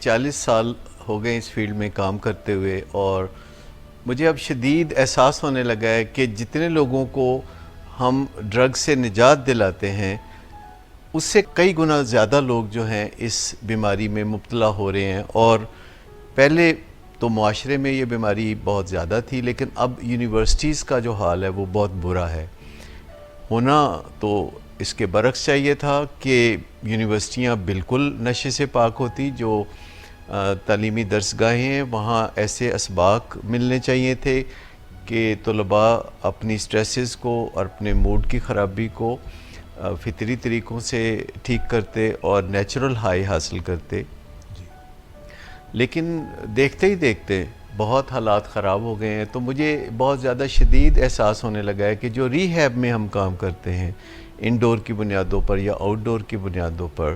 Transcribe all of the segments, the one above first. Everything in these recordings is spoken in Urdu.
40 سال ہو گئے اس فیلڈ میں کام کرتے ہوئے، اور مجھے اب شدید احساس ہونے لگا ہے کہ جتنے لوگوں کو ہم ڈرگ سے نجات دلاتے ہیں اس سے کئی گنا زیادہ لوگ جو ہیں اس بیماری میں مبتلا ہو رہے ہیں. اور پہلے تو معاشرے میں یہ بیماری بہت زیادہ تھی، لیکن اب یونیورسٹیز کا جو حال ہے وہ بہت برا ہے. ہونا تو اس کے برعکس چاہیے تھا کہ یونیورسٹیاں بالکل نشے سے پاک ہوتی. جو تعلیمی درسگاہیں ہیں وہاں ایسے اسباق ملنے چاہیے تھے کہ طلباء اپنی سٹریسز کو اور اپنے موڈ کی خرابی کو فطری طریقوں سے ٹھیک کرتے اور نیچرل ہائی حاصل کرتے. لیکن دیکھتے ہی دیکھتے بہت حالات خراب ہو گئے ہیں. تو مجھے بہت زیادہ شدید احساس ہونے لگا ہے کہ جو ری ہیب میں ہم کام کرتے ہیں انڈور کی بنیادوں پر یا آؤٹ ڈور کی بنیادوں پر،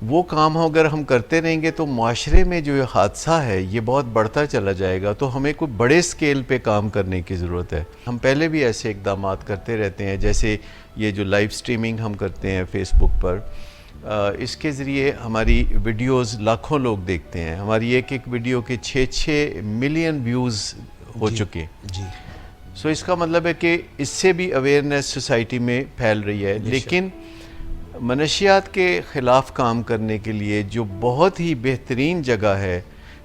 وہ کام اگر ہم کرتے رہیں گے تو معاشرے میں جو یہ حادثہ ہے یہ بہت بڑھتا چلا جائے گا. تو ہمیں کوئی بڑے سکیل پہ کام کرنے کی ضرورت ہے. ہم پہلے بھی ایسے اقدامات کرتے رہتے ہیں، جیسے یہ جو لائیو سٹریمنگ ہم کرتے ہیں فیس بک پر، اس کے ذریعے ہماری ویڈیوز لاکھوں لوگ دیکھتے ہیں. ہماری ایک ویڈیو کے 6 ملین ویوز ہو چکے. سو اس کا مطلب ہے کہ اس سے بھی اویئرنیس سوسائٹی میں پھیل رہی ہے. لیکن منشیات کے خلاف کام کرنے کے لیے جو بہت ہی بہترین جگہ ہے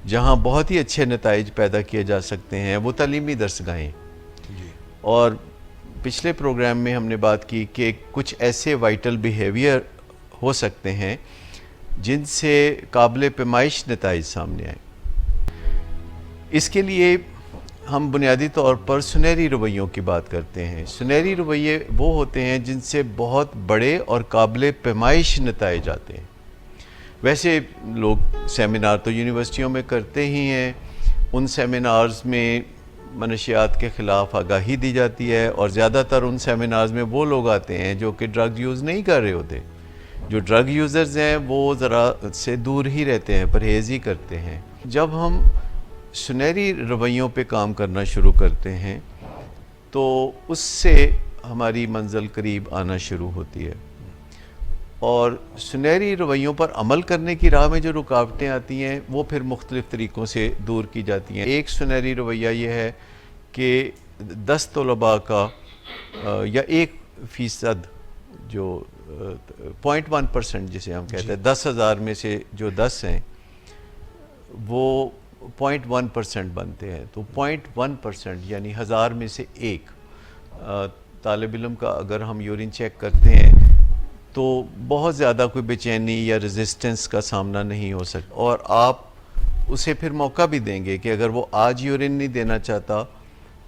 جہاں بہت ہی اچھے نتائج پیدا کیے جا سکتے ہیں وہ تعلیمی درسگاہیں. اور پچھلے پروگرام میں ہم نے بات کی کہ کچھ ایسے وائٹل بیہیویئر ہو سکتے ہیں جن سے قابل پیمائش نتائج سامنے آئیں. اس کے لیے ہم بنیادی طور پر سنہری رویوں کی بات کرتے ہیں. سنہری رویے وہ ہوتے ہیں جن سے بہت بڑے اور قابل پیمائش نتائج آتے ہیں. ویسے لوگ سیمینار تو یونیورسٹیوں میں کرتے ہی ہیں. ان سیمینارز میں منشیات کے خلاف آگاہی دی جاتی ہے، اور زیادہ تر ان سیمینارز میں وہ لوگ آتے ہیں جو کہ ڈرگ یوز نہیں کر رہے ہوتے. جو ڈرگ یوزرز ہیں وہ ذرا سے دور ہی رہتے ہیں، پرہیز ہی کرتے ہیں. جب ہم سنہری رویوں پہ کام کرنا شروع کرتے ہیں تو اس سے ہماری منزل قریب آنا شروع ہوتی ہے. اور سنہری رویوں پر عمل کرنے کی راہ میں جو رکاوٹیں آتی ہیں وہ پھر مختلف طریقوں سے دور کی جاتی ہیں. ایک سنہری رویہ یہ ہے کہ 10 طلباء کا یا 1% جو 0.1% جسے ہم کہتے ہیں، 10,000 میں سے جو 10 ہیں وہ 0.1% بنتے ہیں. تو 0.1% یعنی 1000 میں سے ایک طالب علم کا اگر ہم یورین چیک کرتے ہیں تو بہت زیادہ کوئی بے چینی یا ریزسٹنس کا سامنا نہیں ہو سکتا. اور آپ اسے پھر موقع بھی دیں گے کہ اگر وہ آج یورین نہیں دینا چاہتا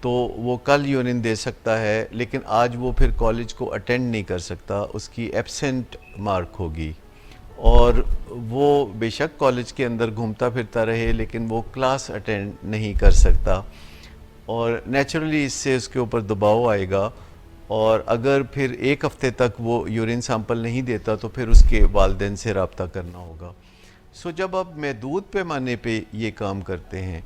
تو وہ کل یورین دے سکتا ہے، لیکن آج وہ پھر کالج کو اٹینڈ نہیں کر سکتا، اس کی ایبسنٹ مارک ہوگی. اور وہ بے شک کالج کے اندر گھومتا پھرتا رہے لیکن وہ کلاس اٹینڈ نہیں کر سکتا، اور نیچرلی اس سے اس کے اوپر دباؤ آئے گا. اور اگر پھر 1 ہفتے تک وہ یورین سیمپل نہیں دیتا تو پھر اس کے والدین سے رابطہ کرنا ہوگا. سو جب آپ محدود پیمانے پہ یہ کام کرتے ہیں،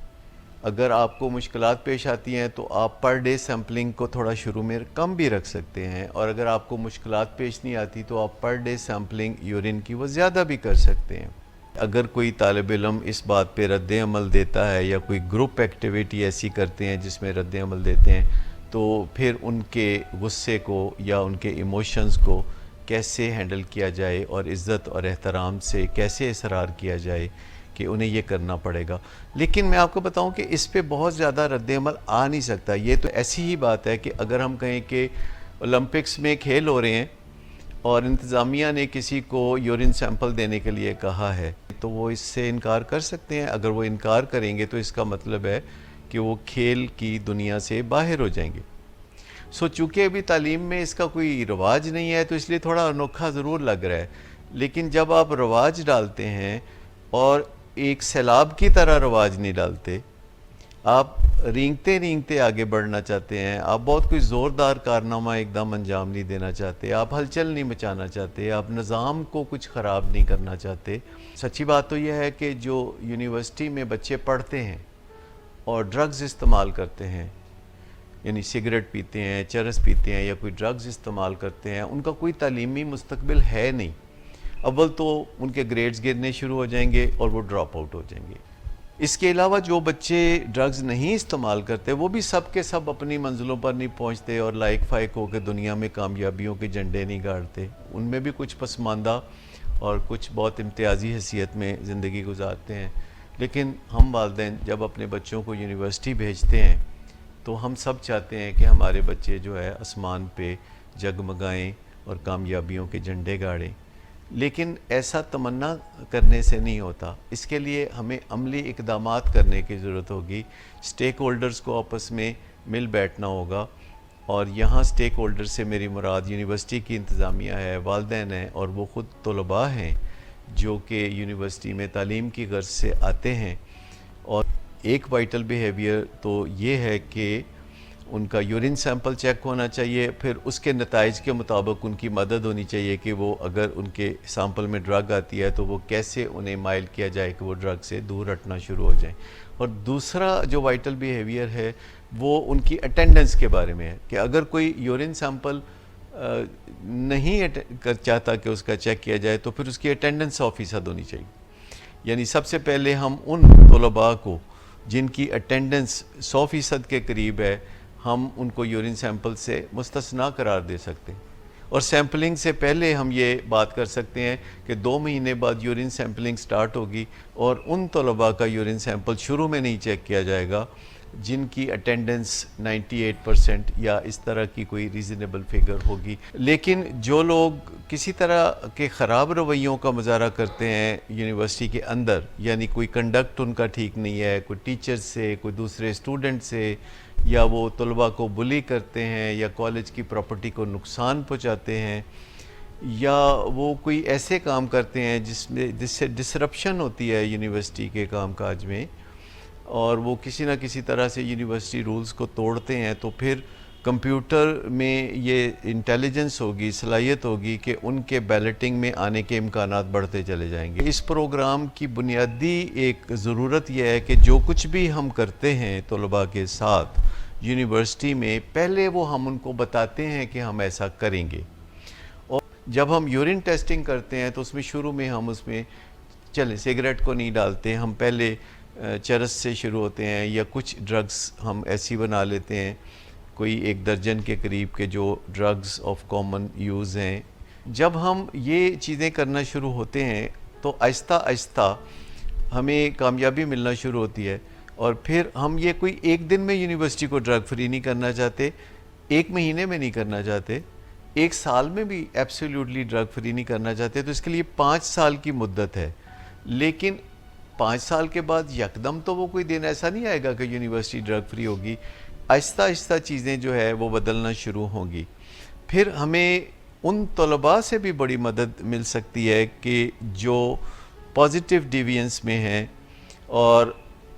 اگر آپ کو مشکلات پیش آتی ہیں تو آپ پر ڈے سیمپلنگ کو تھوڑا شروع میں کم بھی رکھ سکتے ہیں، اور اگر آپ کو مشکلات پیش نہیں آتی تو آپ پر ڈے سیمپلنگ یورین کی وہ زیادہ بھی کر سکتے ہیں. اگر کوئی طالب علم اس بات پہ رد عمل دیتا ہے یا کوئی گروپ ایکٹیویٹی ایسی کرتے ہیں جس میں رد عمل دیتے ہیں، تو پھر ان کے غصے کو یا ان کے ایموشنز کو کیسے ہینڈل کیا جائے اور عزت اور احترام سے کیسے اصرار کیا جائے کہ انہیں یہ کرنا پڑے گا. لیکن میں آپ کو بتاؤں کہ اس پہ بہت زیادہ رد عمل آ نہیں سکتا. یہ تو ایسی ہی بات ہے کہ اگر ہم کہیں کہ اولمپکس میں کھیل ہو رہے ہیں اور انتظامیہ نے کسی کو یورین سیمپل دینے کے لیے کہا ہے تو وہ اس سے انکار کر سکتے ہیں. اگر وہ انکار کریں گے تو اس کا مطلب ہے کہ وہ کھیل کی دنیا سے باہر ہو جائیں گے. سو چونکہ ابھی تعلیم میں اس کا کوئی رواج نہیں ہے تو اس لیے تھوڑا انوکھا ضرور لگ رہا ہے. لیکن جب آپ رواج ڈالتے ہیں اور ایک سیلاب کی طرح رواج نہیں ڈالتے، آپ رینگتے رینگتے آگے بڑھنا چاہتے ہیں، آپ بہت کوئی زوردار کارنامہ ایک دم انجام نہیں دینا چاہتے، آپ ہلچل نہیں مچانا چاہتے، آپ نظام کو کچھ خراب نہیں کرنا چاہتے. سچی بات تو یہ ہے کہ جو یونیورسٹی میں بچے پڑھتے ہیں اور ڈرگز استعمال کرتے ہیں، یعنی سگریٹ پیتے ہیں، چرس پیتے ہیں یا کوئی ڈرگز استعمال کرتے ہیں، ان کا کوئی تعلیمی مستقبل ہے نہیں. اول تو ان کے گریڈز گرنے شروع ہو جائیں گے اور وہ ڈراپ آؤٹ ہو جائیں گے۔ اس کے علاوہ جو بچے ڈرگز نہیں استعمال کرتے وہ بھی سب کے سب اپنی منزلوں پر نہیں پہنچتے اور لائق فائق ہو کے دنیا میں کامیابیوں کے جھنڈے نہیں گاڑتے، ان میں بھی کچھ پسماندہ اور کچھ بہت امتیازی حیثیت میں زندگی گزارتے ہیں۔ لیکن ہم والدین جب اپنے بچوں کو یونیورسٹی بھیجتے ہیں تو ہم سب چاہتے ہیں کہ ہمارے بچے جو ہے آسمان پہ جگمگائیں اور کامیابیوں کے جھنڈے گاڑیں، لیکن ایسا تمنا کرنے سے نہیں ہوتا۔ اس کے لیے ہمیں عملی اقدامات کرنے کی ضرورت ہوگی، سٹیک ہولڈرز کو آپس میں مل بیٹھنا ہوگا، اور یہاں سٹیک ہولڈر سے میری مراد یونیورسٹی کی انتظامیہ ہے، والدین ہیں، اور وہ خود طلباء ہیں جو کہ یونیورسٹی میں تعلیم کی غرض سے آتے ہیں۔ اور ایک وائٹل بیہیویئر تو یہ ہے کہ ان کا یورین سیمپل چیک ہونا چاہیے، پھر اس کے نتائج کے مطابق ان کی مدد ہونی چاہیے کہ وہ اگر ان کے سیمپل میں ڈرگ آتی ہے تو وہ کیسے انہیں مائل کیا جائے کہ وہ ڈرگ سے دور ہٹنا شروع ہو جائیں۔ اور دوسرا جو وائٹل بیہیویئر ہے وہ ان کی اٹینڈنس کے بارے میں ہے کہ اگر کوئی یورین سیمپل نہیں چاہتا کہ اس کا چیک کیا جائے تو پھر اس کی اٹینڈنس 100% ہونی چاہیے۔ یعنی سب سے پہلے ہم ان طلباء کو جن کی اٹینڈنس 100% کے قریب ہے ہم ان کو یورین سیمپل سے مستثنیٰ قرار دے سکتے ہیں، اور سیمپلنگ سے پہلے ہم یہ بات کر سکتے ہیں کہ 2 مہینے بعد یورین سیمپلنگ سٹارٹ ہوگی اور ان طلباء کا یورین سیمپل شروع میں نہیں چیک کیا جائے گا جن کی اٹینڈنس 98% یا اس طرح کی کوئی ریزنیبل فگر ہوگی۔ لیکن جو لوگ کسی طرح کے خراب رویوں کا مظاہرہ کرتے ہیں یونیورسٹی کے اندر، یعنی کوئی کنڈکٹ ان کا ٹھیک نہیں ہے، کوئی ٹیچر سے، کوئی دوسرے اسٹوڈنٹ سے، یا وہ طلباء کو بلی کرتے ہیں، یا کالج کی پراپرٹی کو نقصان پہنچاتے ہیں، یا وہ کوئی ایسے کام کرتے ہیں جس سے ڈسرپشن ہوتی ہے یونیورسٹی کے کام کاج میں، اور وہ کسی نہ کسی طرح سے یونیورسٹی رولز کو توڑتے ہیں، تو پھر کمپیوٹر میں یہ انٹیلیجنس ہوگی، صلاحیت ہوگی کہ ان کے بیلٹنگ میں آنے کے امکانات بڑھتے چلے جائیں گے۔ اس پروگرام کی بنیادی ایک ضرورت یہ ہے کہ جو کچھ بھی ہم کرتے ہیں طلباء کے ساتھ یونیورسٹی میں، پہلے وہ ہم ان کو بتاتے ہیں کہ ہم ایسا کریں گے، اور جب ہم یورین ٹیسٹنگ کرتے ہیں تو اس میں شروع میں ہم اس میں چلیں سگریٹ کو نہیں ڈالتے، ہم پہلے چرس سے شروع ہوتے ہیں، یا کچھ ڈرگز ہم ایسی بنا لیتے ہیں، کوئی 1 درجن کے قریب کے جو ڈرگز آف کامن یوز ہیں۔ جب ہم یہ چیزیں کرنا شروع ہوتے ہیں تو آہستہ آہستہ ہمیں کامیابی ملنا شروع ہوتی ہے، اور پھر ہم یہ کوئی 1 دن میں یونیورسٹی کو ڈرگ فری نہیں کرنا چاہتے، 1 مہینے میں نہیں کرنا چاہتے، 1 سال میں بھی ایبسلیوٹلی ڈرگ فری نہیں کرنا چاہتے، تو اس کے لیے 5 سال کی مدت ہے۔ لیکن 5 سال کے بعد یکدم تو وہ کوئی دن ایسا نہیں آئے گا کہ یونیورسٹی ڈرگ فری ہوگی، آہستہ آہستہ چیزیں جو ہے وہ بدلنا شروع ہوں گی۔ پھر ہمیں ان طلباء سے بھی بڑی مدد مل سکتی ہے کہ جو پازیٹیو ڈیوینس میں ہیں، اور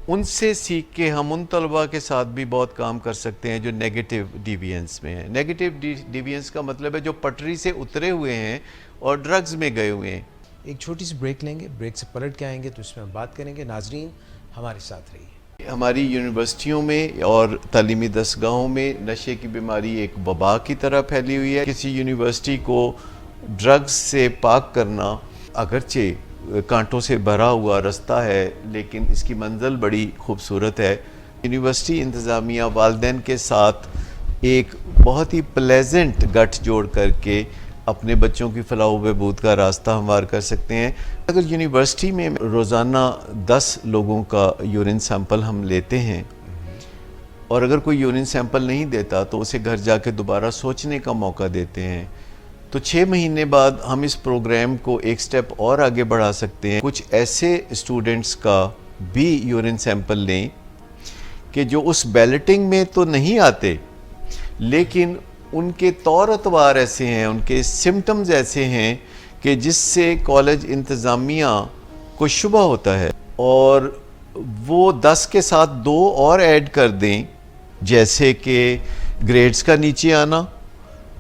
ان سے سیکھ کے ہم ان طلباء کے ساتھ بھی بہت کام کر سکتے ہیں جو نیگیٹو ڈیوینس میں ہیں۔ نیگیٹو ڈیوینس کا مطلب ہے جو پٹری سے اترے ہوئے ہیں اور ڈرگز میں گئے ہوئے ہیں۔ ایک چھوٹی سی بریک لیں گے، بریک سے پلٹ کے آئیں گے تو اس میں ہم بات کریں گے۔ ناظرین ہمارے ساتھ رہیے۔ ہماری یونیورسٹیوں میں اور تعلیمی دستگاہوں میں نشے کی بیماری ایک وبا کی طرح پھیلی ہوئی ہے۔ کسی یونیورسٹی کو ڈرگز سے پاک کرنا اگرچہ کانٹوں سے بھرا ہوا رستہ ہے، لیکن اس کی منزل بڑی خوبصورت ہے۔ یونیورسٹی انتظامیہ والدین کے ساتھ ایک بہت ہی پلیزنٹ گٹھ جوڑ کر کے اپنے بچوں کی فلاح و بہبود کا راستہ ہموار کر سکتے ہیں۔ اگر یونیورسٹی میں روزانہ 10 لوگوں کا یورین سیمپل ہم لیتے ہیں، اور اگر کوئی یورین سیمپل نہیں دیتا تو اسے گھر جا کے دوبارہ سوچنے کا موقع دیتے ہیں، تو 6 مہینے بعد ہم اس پروگرام کو ایک سٹیپ اور آگے بڑھا سکتے ہیں۔ کچھ ایسے اسٹوڈنٹس کا بھی یورین سیمپل لیں کہ جو اس بیلٹنگ میں تو نہیں آتے، لیکن ان کے طور اتوار ایسے ہیں، ان کے سمٹمز ایسے ہیں کہ جس سے کالج انتظامیہ کو شبہ ہوتا ہے، اور وہ 10 کے ساتھ 2 اور ایڈ کر دیں، جیسے کہ گریڈز کا نیچے آنا،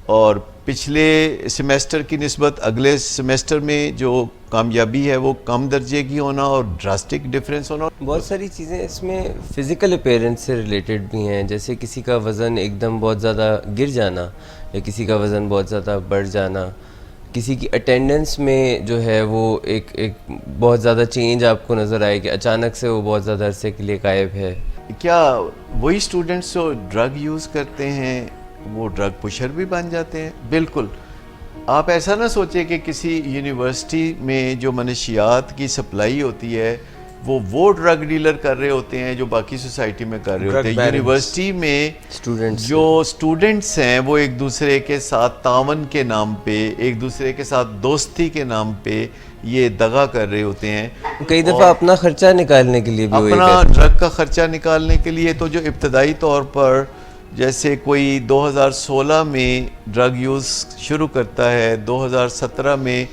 اور پچھلے سیمیسٹر کی نسبت اگلے سیمیسٹر میں جو کامیابی ہے وہ کم درجے کی ہونا، اور ڈراسٹک ڈیفرنس ہونا۔ بہت ساری چیزیں اس میں فزیکل اپیرنس سے ریلیٹڈ بھی ہیں، جیسے کسی کا وزن ایک دم بہت زیادہ گر جانا، یا کسی کا وزن بہت زیادہ بڑھ جانا، کسی کی اٹینڈنس میں جو ہے وہ ایک بہت زیادہ چینج آپ کو نظر آئے کہ اچانک سے وہ بہت زیادہ عرصے کے لیے غائب ہے؟ کیا وہی اسٹوڈنٹس جو ڈرگ یوز کرتے ہیں وہ ڈرگ پشر بھی بن جاتے ہیں؟ بالکل. آپ ایسا نہ سوچیں کہ کسی یونیورسٹی میں جو منشیات کی سپلائی ہوتی ہے وہ ڈرگ ڈیلر کر رہے ہوتے ہیں جو باقی سوسائٹی میں کر رہے ہوتے ہیں. یونیورسٹی میں جو اسٹوڈنٹس ہیں وہ ایک دوسرے کے ساتھ تعاون کے نام پہ، ایک دوسرے کے ساتھ دوستی کے نام پہ یہ دغا کر رہے ہوتے ہیں. کئی دفعہ اپنا خرچہ نکالنے کے لیے بھی اپنا ڈرگ کا خرچہ نکالنے کے لیے. تو جو ابتدائی طور پر جیسے کوئی 2016 میں ڈرگ یوز شروع کرتا ہے، 2017 میں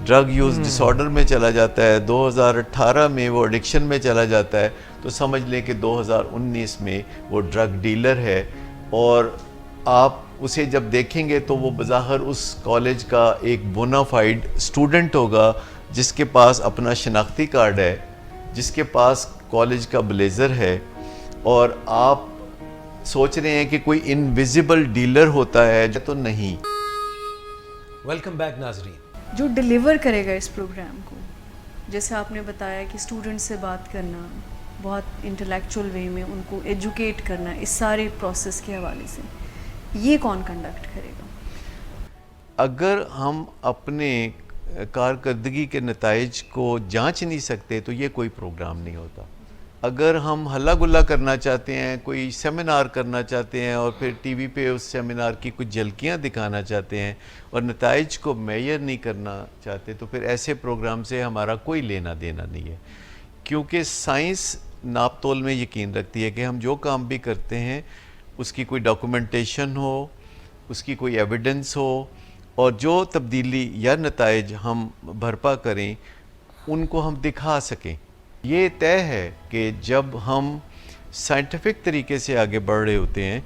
ڈرگ یوز ڈس آرڈر میں چلا جاتا ہے، 2018 میں وہ ایڈکشن میں چلا جاتا ہے، تو سمجھ لیں کہ 2019 میں وہ ڈرگ ڈیلر ہے. اور آپ اسے جب دیکھیں گے تو وہ بظاہر اس کالج کا ایک بونافائیڈ اسٹوڈنٹ ہوگا جس کے پاس اپنا شناختی کارڈ ہے، جس کے پاس کالج کا بلیزر ہے، اور آپ سوچ رہے ہیں کہ کوئی انویزیبل ڈیلر ہوتا ہے تو نہیں. ویلکم بیک ناظرین. جو ڈیلیور کرے گا اس پروگرام کو، جیسے آپ نے بتایا کہ اسٹوڈنٹ سے بات کرنا، بہت انٹلیکچوئل وے میں ان کو ایجوکیٹ کرنا اس سارے پروسیس کے حوالے سے، یہ کون کنڈکٹ کرے گا؟ اگر ہم اپنے کارکردگی کے نتائج کو جانچ نہیں سکتے تو یہ کوئی پروگرام نہیں ہوتا. اگر ہم ہلا گلا کرنا چاہتے ہیں، کوئی سیمینار کرنا چاہتے ہیں اور پھر ٹی وی پہ اس سیمینار کی کچھ جھلکیاں دکھانا چاہتے ہیں اور نتائج کو میئر نہیں کرنا چاہتے تو پھر ایسے پروگرام سے ہمارا کوئی لینا دینا نہیں ہے. کیونکہ سائنس ناپ تول میں یقین رکھتی ہے کہ ہم جو کام بھی کرتے ہیں اس کی کوئی ڈاکومنٹیشن ہو، اس کی کوئی ایویڈنس ہو، اور جو تبدیلی یا نتائج ہم بھرپا کریں ان کو ہم دکھا سکیں. یہ طے ہے کہ جب ہم سائنٹیفک طریقے سے آگے بڑھ رہے ہوتے ہیں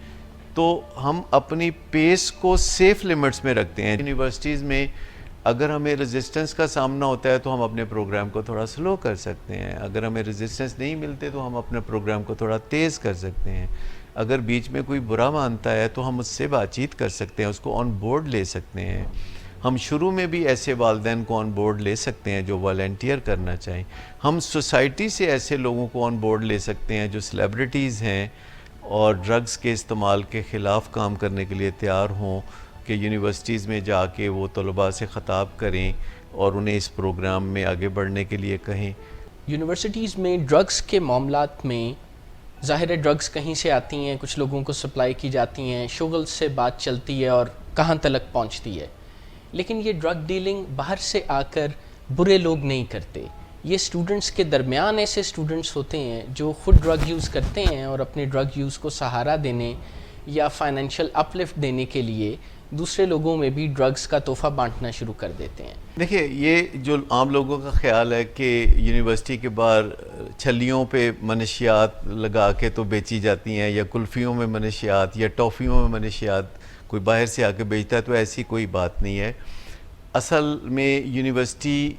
تو ہم اپنی پیس کو سیف لیمٹس میں رکھتے ہیں. یونیورسٹیز میں اگر ہمیں ریزسٹنس کا سامنا ہوتا ہے تو ہم اپنے پروگرام کو تھوڑا سلو کر سکتے ہیں. اگر ہمیں ریزسٹنس نہیں ملتے تو ہم اپنے پروگرام کو تھوڑا تیز کر سکتے ہیں. اگر بیچ میں کوئی برا مانتا ہے تو ہم اس سے بات چیت کر سکتے ہیں، اس کو آن بورڈ لے سکتے ہیں. ہم شروع میں بھی ایسے والدین کو آن بورڈ لے سکتے ہیں جو والنٹیئر کرنا چاہیں. ہم سوسائٹی سے ایسے لوگوں کو آن بورڈ لے سکتے ہیں جو سیلیبریٹیز ہیں اور ڈرگز کے استعمال کے خلاف کام کرنے کے لیے تیار ہوں کہ یونیورسٹیز میں جا کے وہ طلباء سے خطاب کریں اور انہیں اس پروگرام میں آگے بڑھنے کے لیے کہیں. یونیورسٹیز میں ڈرگز کے معاملات میں ظاہر ہے ڈرگز کہیں سے آتی ہیں، کچھ لوگوں کو سپلائی کی جاتی ہیں، شغل سے بات چلتی ہے اور کہاں تلک پہنچتی ہے. لیکن یہ ڈرگ ڈیلنگ باہر سے آ کر برے لوگ نہیں کرتے. یہ اسٹوڈنٹس کے درمیان ایسے اسٹوڈنٹس ہوتے ہیں جو خود ڈرگ یوز کرتے ہیں اور اپنے ڈرگ یوز کو سہارا دینے یا فائنینشیل اپ لفٹ دینے کے لیے دوسرے لوگوں میں بھی ڈرگز کا تحفہ بانٹنا شروع کر دیتے ہیں. دیکھیں، یہ جو عام لوگوں کا خیال ہے کہ یونیورسٹی کے باہر چھلیوں پہ منشیات لگا کے تو بیچی جاتی ہیں، یا کلفیوں میں منشیات یا ٹافیوں میں منشیات کوئی باہر سے آ کے بیچتا ہے، تو ایسی کوئی بات نہیں ہے. اصل میں یونیورسٹی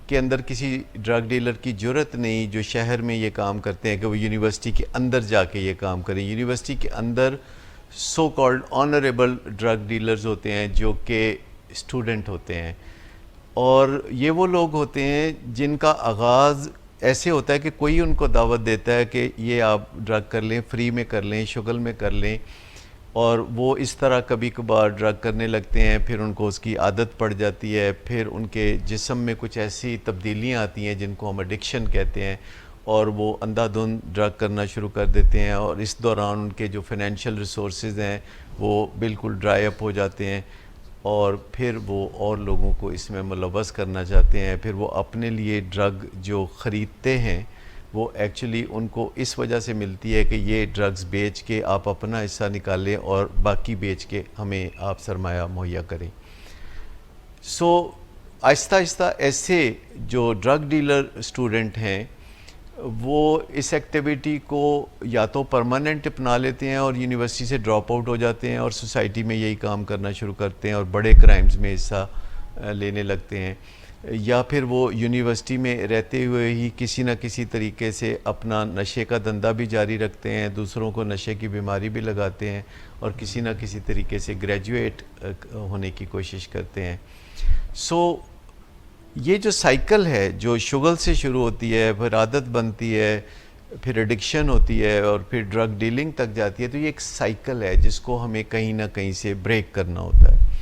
کے اندر کسی ڈرگ ڈیلر کی جرت نہیں جو شہر میں یہ کام کرتے ہیں کہ وہ یونیورسٹی کے اندر جا کے یہ کام کریں. یونیورسٹی کے اندر so called honourable drug dealers ہوتے ہیں جو کہ اسٹوڈنٹ ہوتے ہیں، اور یہ وہ لوگ ہوتے ہیں جن کا آغاز ایسے ہوتا ہے کہ کوئی ان کو دعوت دیتا ہے کہ یہ آپ ڈرگ کر لیں، فری میں کر لیں، شغل میں کر لیں، اور وہ اس طرح کبھی کبھار ڈرگ کرنے لگتے ہیں. پھر ان کو اس کی عادت پڑ جاتی ہے، پھر ان کے جسم میں کچھ ایسی تبدیلیاں آتی ہیں جن کو ہم ایڈکشن کہتے ہیں، اور وہ اندھا دھند ڈرگ کرنا شروع کر دیتے ہیں. اور اس دوران ان کے جو فائنینشیل ریسورسز ہیں وہ بالکل ڈرائی اپ ہو جاتے ہیں، اور پھر وہ اور لوگوں کو اس میں ملوث کرنا چاہتے ہیں. پھر وہ اپنے لیے ڈرگ جو خریدتے ہیں وہ ایکچولی ان کو اس وجہ سے ملتی ہے کہ یہ ڈرگز بیچ کے آپ اپنا حصہ نکالیں اور باقی بیچ کے ہمیں آپ سرمایہ مہیا کریں. سو آہستہ آہستہ ایسے جو ڈرگ ڈیلر اسٹوڈنٹ ہیں وہ اس ایکٹیویٹی کو یا تو پرماننٹ اپنا لیتے ہیں اور یونیورسٹی سے ڈراپ آؤٹ ہو جاتے ہیں اور سوسائٹی میں یہی کام کرنا شروع کرتے ہیں اور بڑے کرائمز میں حصہ لینے لگتے ہیں، یا پھر وہ یونیورسٹی میں رہتے ہوئے ہی کسی نہ کسی طریقے سے اپنا نشے کا دھندا بھی جاری رکھتے ہیں، دوسروں کو نشے کی بیماری بھی لگاتے ہیں اور کسی نہ کسی طریقے سے گریجویٹ ہونے کی کوشش کرتے ہیں. سو یہ جو سائیکل ہے جو شغل سے شروع ہوتی ہے، پھر عادت بنتی ہے، پھر ایڈکشن ہوتی ہے اور پھر ڈرگ ڈیلنگ تک جاتی ہے، تو یہ ایک سائیکل ہے جس کو ہمیں کہیں نہ کہیں سے بریک کرنا ہوتا ہے،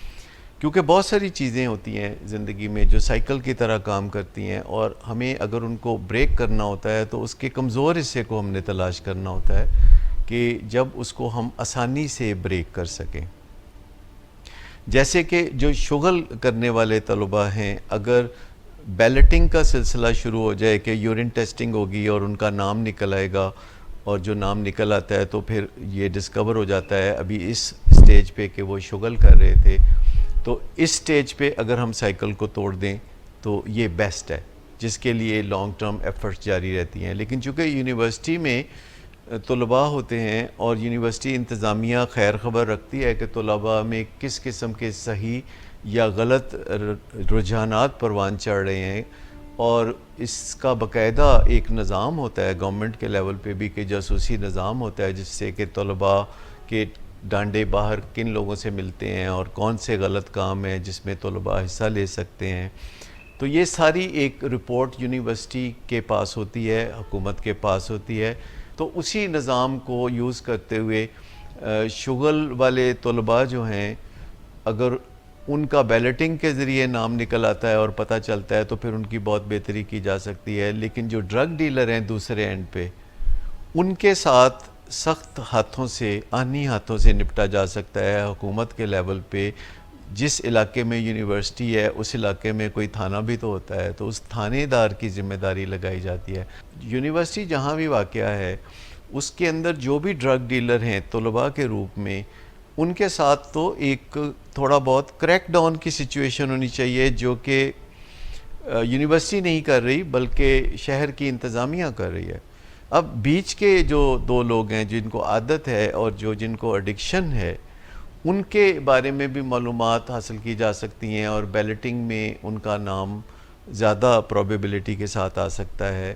کیونکہ بہت ساری چیزیں ہوتی ہیں زندگی میں جو سائیکل کی طرح کام کرتی ہیں، اور ہمیں اگر ان کو بریک کرنا ہوتا ہے تو اس کے کمزور حصے کو ہم نے تلاش کرنا ہوتا ہے کہ جب اس کو ہم آسانی سے بریک کر سکیں. جیسے کہ جو شغل کرنے والے طلباء ہیں، اگر بیلٹنگ کا سلسلہ شروع ہو جائے کہ یورین ٹیسٹنگ ہوگی اور ان کا نام نکل آئے گا، اور جو نام نکل آتا ہے تو پھر یہ ڈسکور ہو جاتا ہے ابھی اس سٹیج پہ کہ وہ شغل کر رہے تھے، تو اس سٹیج پہ اگر ہم سائیکل کو توڑ دیں تو یہ بیسٹ ہے، جس کے لیے لانگ ٹرم ایفرٹس جاری رہتی ہیں. لیکن چونکہ یونیورسٹی میں طلباء ہوتے ہیں اور یونیورسٹی انتظامیہ خیر خبر رکھتی ہے کہ طلباء میں کس قسم کے صحیح یا غلط رجحانات پروان چڑھ رہے ہیں، اور اس کا باقاعدہ ایک نظام ہوتا ہے گورنمنٹ کے لیول پہ بھی کہ جاسوسی نظام ہوتا ہے جس سے کہ طلباء کے ڈانڈے باہر کن لوگوں سے ملتے ہیں اور کون سے غلط کام ہیں جس میں طلباء حصہ لے سکتے ہیں. تو یہ ساری ایک رپورٹ یونیورسٹی کے پاس ہوتی ہے، حکومت کے پاس ہوتی ہے. تو اسی نظام کو یوز کرتے ہوئے شغل والے طلباء جو ہیں، اگر ان کا بیلٹنگ کے ذریعے نام نکل آتا ہے اور پتہ چلتا ہے تو پھر ان کی بہت بہتری کی جا سکتی ہے. لیکن جو ڈرگ ڈیلر ہیں دوسرے اینڈ پہ، ان کے ساتھ سخت ہاتھوں سے، آہنی ہاتھوں سے نپٹا جا سکتا ہے حکومت کے لیول پہ. جس علاقے میں یونیورسٹی ہے اس علاقے میں کوئی تھانہ بھی تو ہوتا ہے، تو اس تھانے دار کی ذمہ داری لگائی جاتی ہے. یونیورسٹی جہاں بھی واقع ہے اس کے اندر جو بھی ڈرگ ڈیلر ہیں طلباء کے روپ میں، ان کے ساتھ تو ایک تھوڑا بہت کریک ڈاؤن کی سچویشن ہونی چاہیے، جو کہ یونیورسٹی نہیں کر رہی بلکہ شہر کی انتظامیہ کر رہی ہے. اب بیچ کے جو دو لوگ ہیں جن کو عادت ہے اور جن کو ایڈکشن ہے، ان کے بارے میں بھی معلومات حاصل کی جا سکتی ہیں، اور بیلٹنگ میں ان کا نام زیادہ پروبیبلٹی کے ساتھ آ سکتا ہے.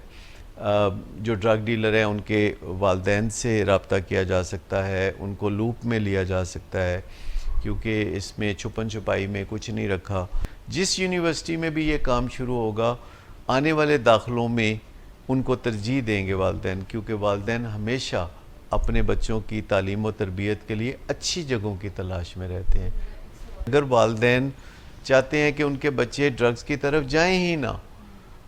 جو ڈرگ ڈیلر ہیں ان کے والدین سے رابطہ کیا جا سکتا ہے، ان کو لوپ میں لیا جا سکتا ہے، کیونکہ اس میں چھپن چھپائی میں کچھ نہیں رکھا. جس یونیورسٹی میں بھی یہ کام شروع ہوگا، آنے والے داخلوں میں ان کو ترجیح دیں گے والدین، کیونکہ والدین ہمیشہ اپنے بچوں کی تعلیم و تربیت کے لیے اچھی جگہوں کی تلاش میں رہتے ہیں. اگر والدین چاہتے ہیں کہ ان کے بچے ڈرگز کی طرف جائیں ہی نہ،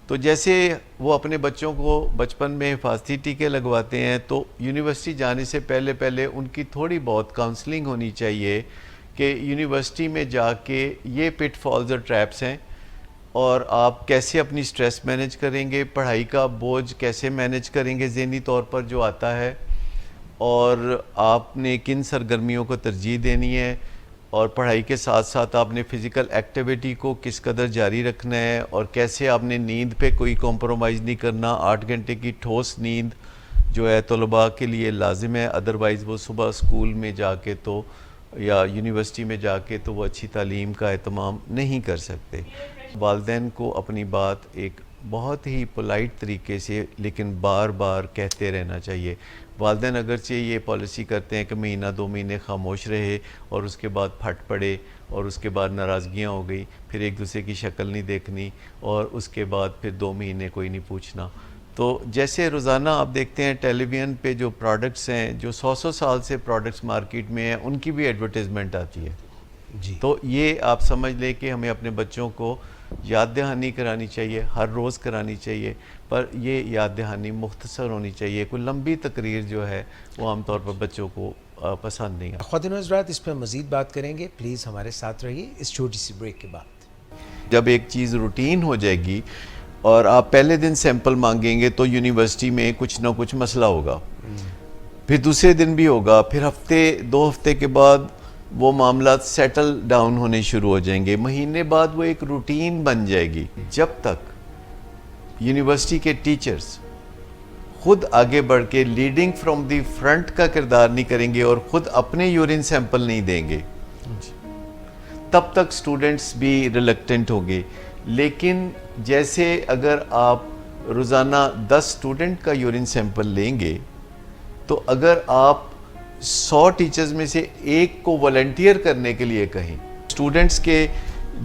تو جیسے وہ اپنے بچوں کو بچپن میں حفاظتی ٹیکے لگواتے ہیں، تو یونیورسٹی جانے سے پہلے ان کی تھوڑی بہت کاؤنسلنگ ہونی چاہیے کہ یونیورسٹی میں جا کے یہ پٹ فالز اور ٹریپس ہیں، اور آپ کیسے اپنی سٹریس مینیج کریں گے، پڑھائی کا بوجھ کیسے مینیج کریں گے ذہنی طور پر جو آتا ہے، اور آپ نے کن سرگرمیوں کو ترجیح دینی ہے، اور پڑھائی کے ساتھ ساتھ آپ نے فزیکل ایکٹیویٹی کو کس قدر جاری رکھنا ہے، اور کیسے آپ نے نیند پہ کوئی کمپرومائز نہیں کرنا. 8 گھنٹے کی ٹھوس نیند جو ہے طلباء کے لیے لازم ہے، ادروائز وہ صبح اسکول میں جا کے تو یا یونیورسٹی میں جا کے تو وہ اچھی تعلیم کا اہتمام نہیں کر سکتے. والدین کو اپنی بات ایک بہت ہی پولائٹ طریقے سے لیکن بار بار کہتے رہنا چاہیے. والدین اگرچہ یہ پالیسی کرتے ہیں کہ مہینہ 2 مہینے خاموش رہے اور اس کے بعد پھٹ پڑے اور اس کے بعد ناراضگیاں ہو گئی، پھر ایک دوسرے کی شکل نہیں دیکھنی، اور اس کے بعد پھر 2 مہینے کوئی نہیں پوچھنا. تو جیسے روزانہ آپ دیکھتے ہیں ٹیلی ویژن پہ جو پروڈکٹس ہیں، جو 100 سال سے پروڈکٹس مارکیٹ میں ہیں، ان کی بھی ایڈورٹیزمنٹ آتی ہے. جی تو یہ آپ سمجھ لیں کہ ہمیں اپنے بچوں کو یاد دہانی کرانی چاہیے، ہر روز کرانی چاہیے، پر یہ یاد دہانی مختصر ہونی چاہیے. کوئی لمبی تقریر جو ہے وہ عام طور پر بچوں کو پسند نہیں آتی. خواتین و حضرات، اس پہ مزید بات کریں گے، پلیز ہمارے ساتھ رہیے اس چھوٹی سی بریک کے بعد. جب ایک چیز روٹین ہو جائے گی اور آپ پہلے دن سیمپل مانگیں گے تو یونیورسٹی میں کچھ نہ کچھ مسئلہ ہوگا، پھر دوسرے دن بھی ہوگا، پھر 2 ہفتے کے بعد وہ معاملات سیٹل ڈاؤن ہونے شروع ہو جائیں گے، مہینے بعد وہ ایک روٹین بن جائے گی. جب تک یونیورسٹی کے ٹیچرز خود آگے بڑھ کے لیڈنگ فرام دی فرنٹ کا کردار نہیں کریں گے اور خود اپنے یورین سیمپل نہیں دیں گے، تب تک سٹوڈنٹس بھی ریلیکٹنٹ ہوں گے. لیکن جیسے اگر آپ روزانہ 10 سٹوڈنٹ کا یورین سیمپل لیں گے، تو اگر آپ 100 ٹیچرز میں سے ایک کو والنٹیئر کرنے کے لیے کہیں، سٹوڈنٹس کے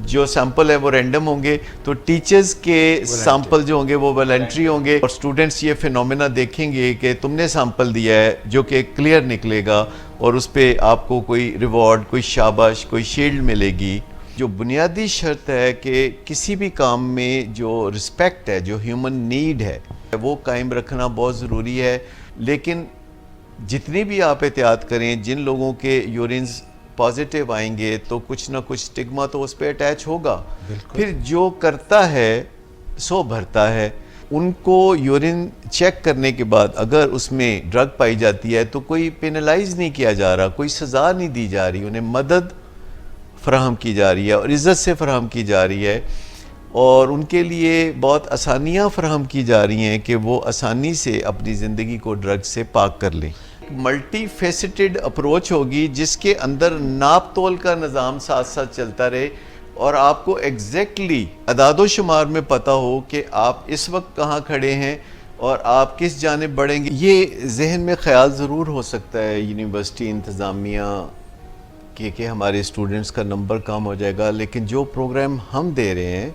جو سیمپل ہے وہ رینڈم ہوں گے, تو ٹیچرز کے سیمپل جو ہوں گے وہ والنٹری ہوں گے, اور اسٹوڈنٹس یہ فینومینا دیکھیں گے کہ تم نے سیمپل دیا ہے جو کہ کلیئر نکلے گا, اور اس پہ آپ کو کوئی ریوارڈ, کوئی شاباش, کوئی شیلڈ ملے گی. جو بنیادی شرط ہے کہ کسی بھی کام میں جو رسپیکٹ ہے, جو ہیومن نیڈ ہے, وہ قائم رکھنا بہت ضروری ہے. لیکن جتنی بھی آپ احتیاط کریں, جن لوگوں کے یورینز پازیٹیو آئیں گے تو کچھ نہ کچھ سٹگما تو اس پہ اٹیچ ہوگا. پھر جو کرتا ہے سو بھرتا ہے. ان کو یورین چیک کرنے کے بعد اگر اس میں ڈرگ پائی جاتی ہے تو کوئی پینلائز نہیں کیا جا رہا, کوئی سزا نہیں دی جا رہی, انہیں مدد فراہم کی جا رہی ہے اور عزت سے فراہم کی جا رہی ہے, اور ان کے لیے بہت آسانیاں فراہم کی جا رہی ہیں کہ وہ آسانی سے اپنی زندگی کو ڈرگ سے پاک کر لیں. ملٹی فیسٹڈ اپروچ ہوگی جس کے اندر ناپ تول کا نظام ساتھ ساتھ چلتا رہے, اور آپ کو ایگزیکٹلی اعداد و شمار میں پتہ ہو کہ آپ اس وقت کہاں کھڑے ہیں اور آپ کس جانب بڑھیں گے. یہ ذہن میں خیال ضرور ہو سکتا ہے یونیورسٹی انتظامیہ کہ ہمارے اسٹوڈنٹس کا نمبر کم ہو جائے گا, لیکن جو پروگرام ہم دے رہے ہیں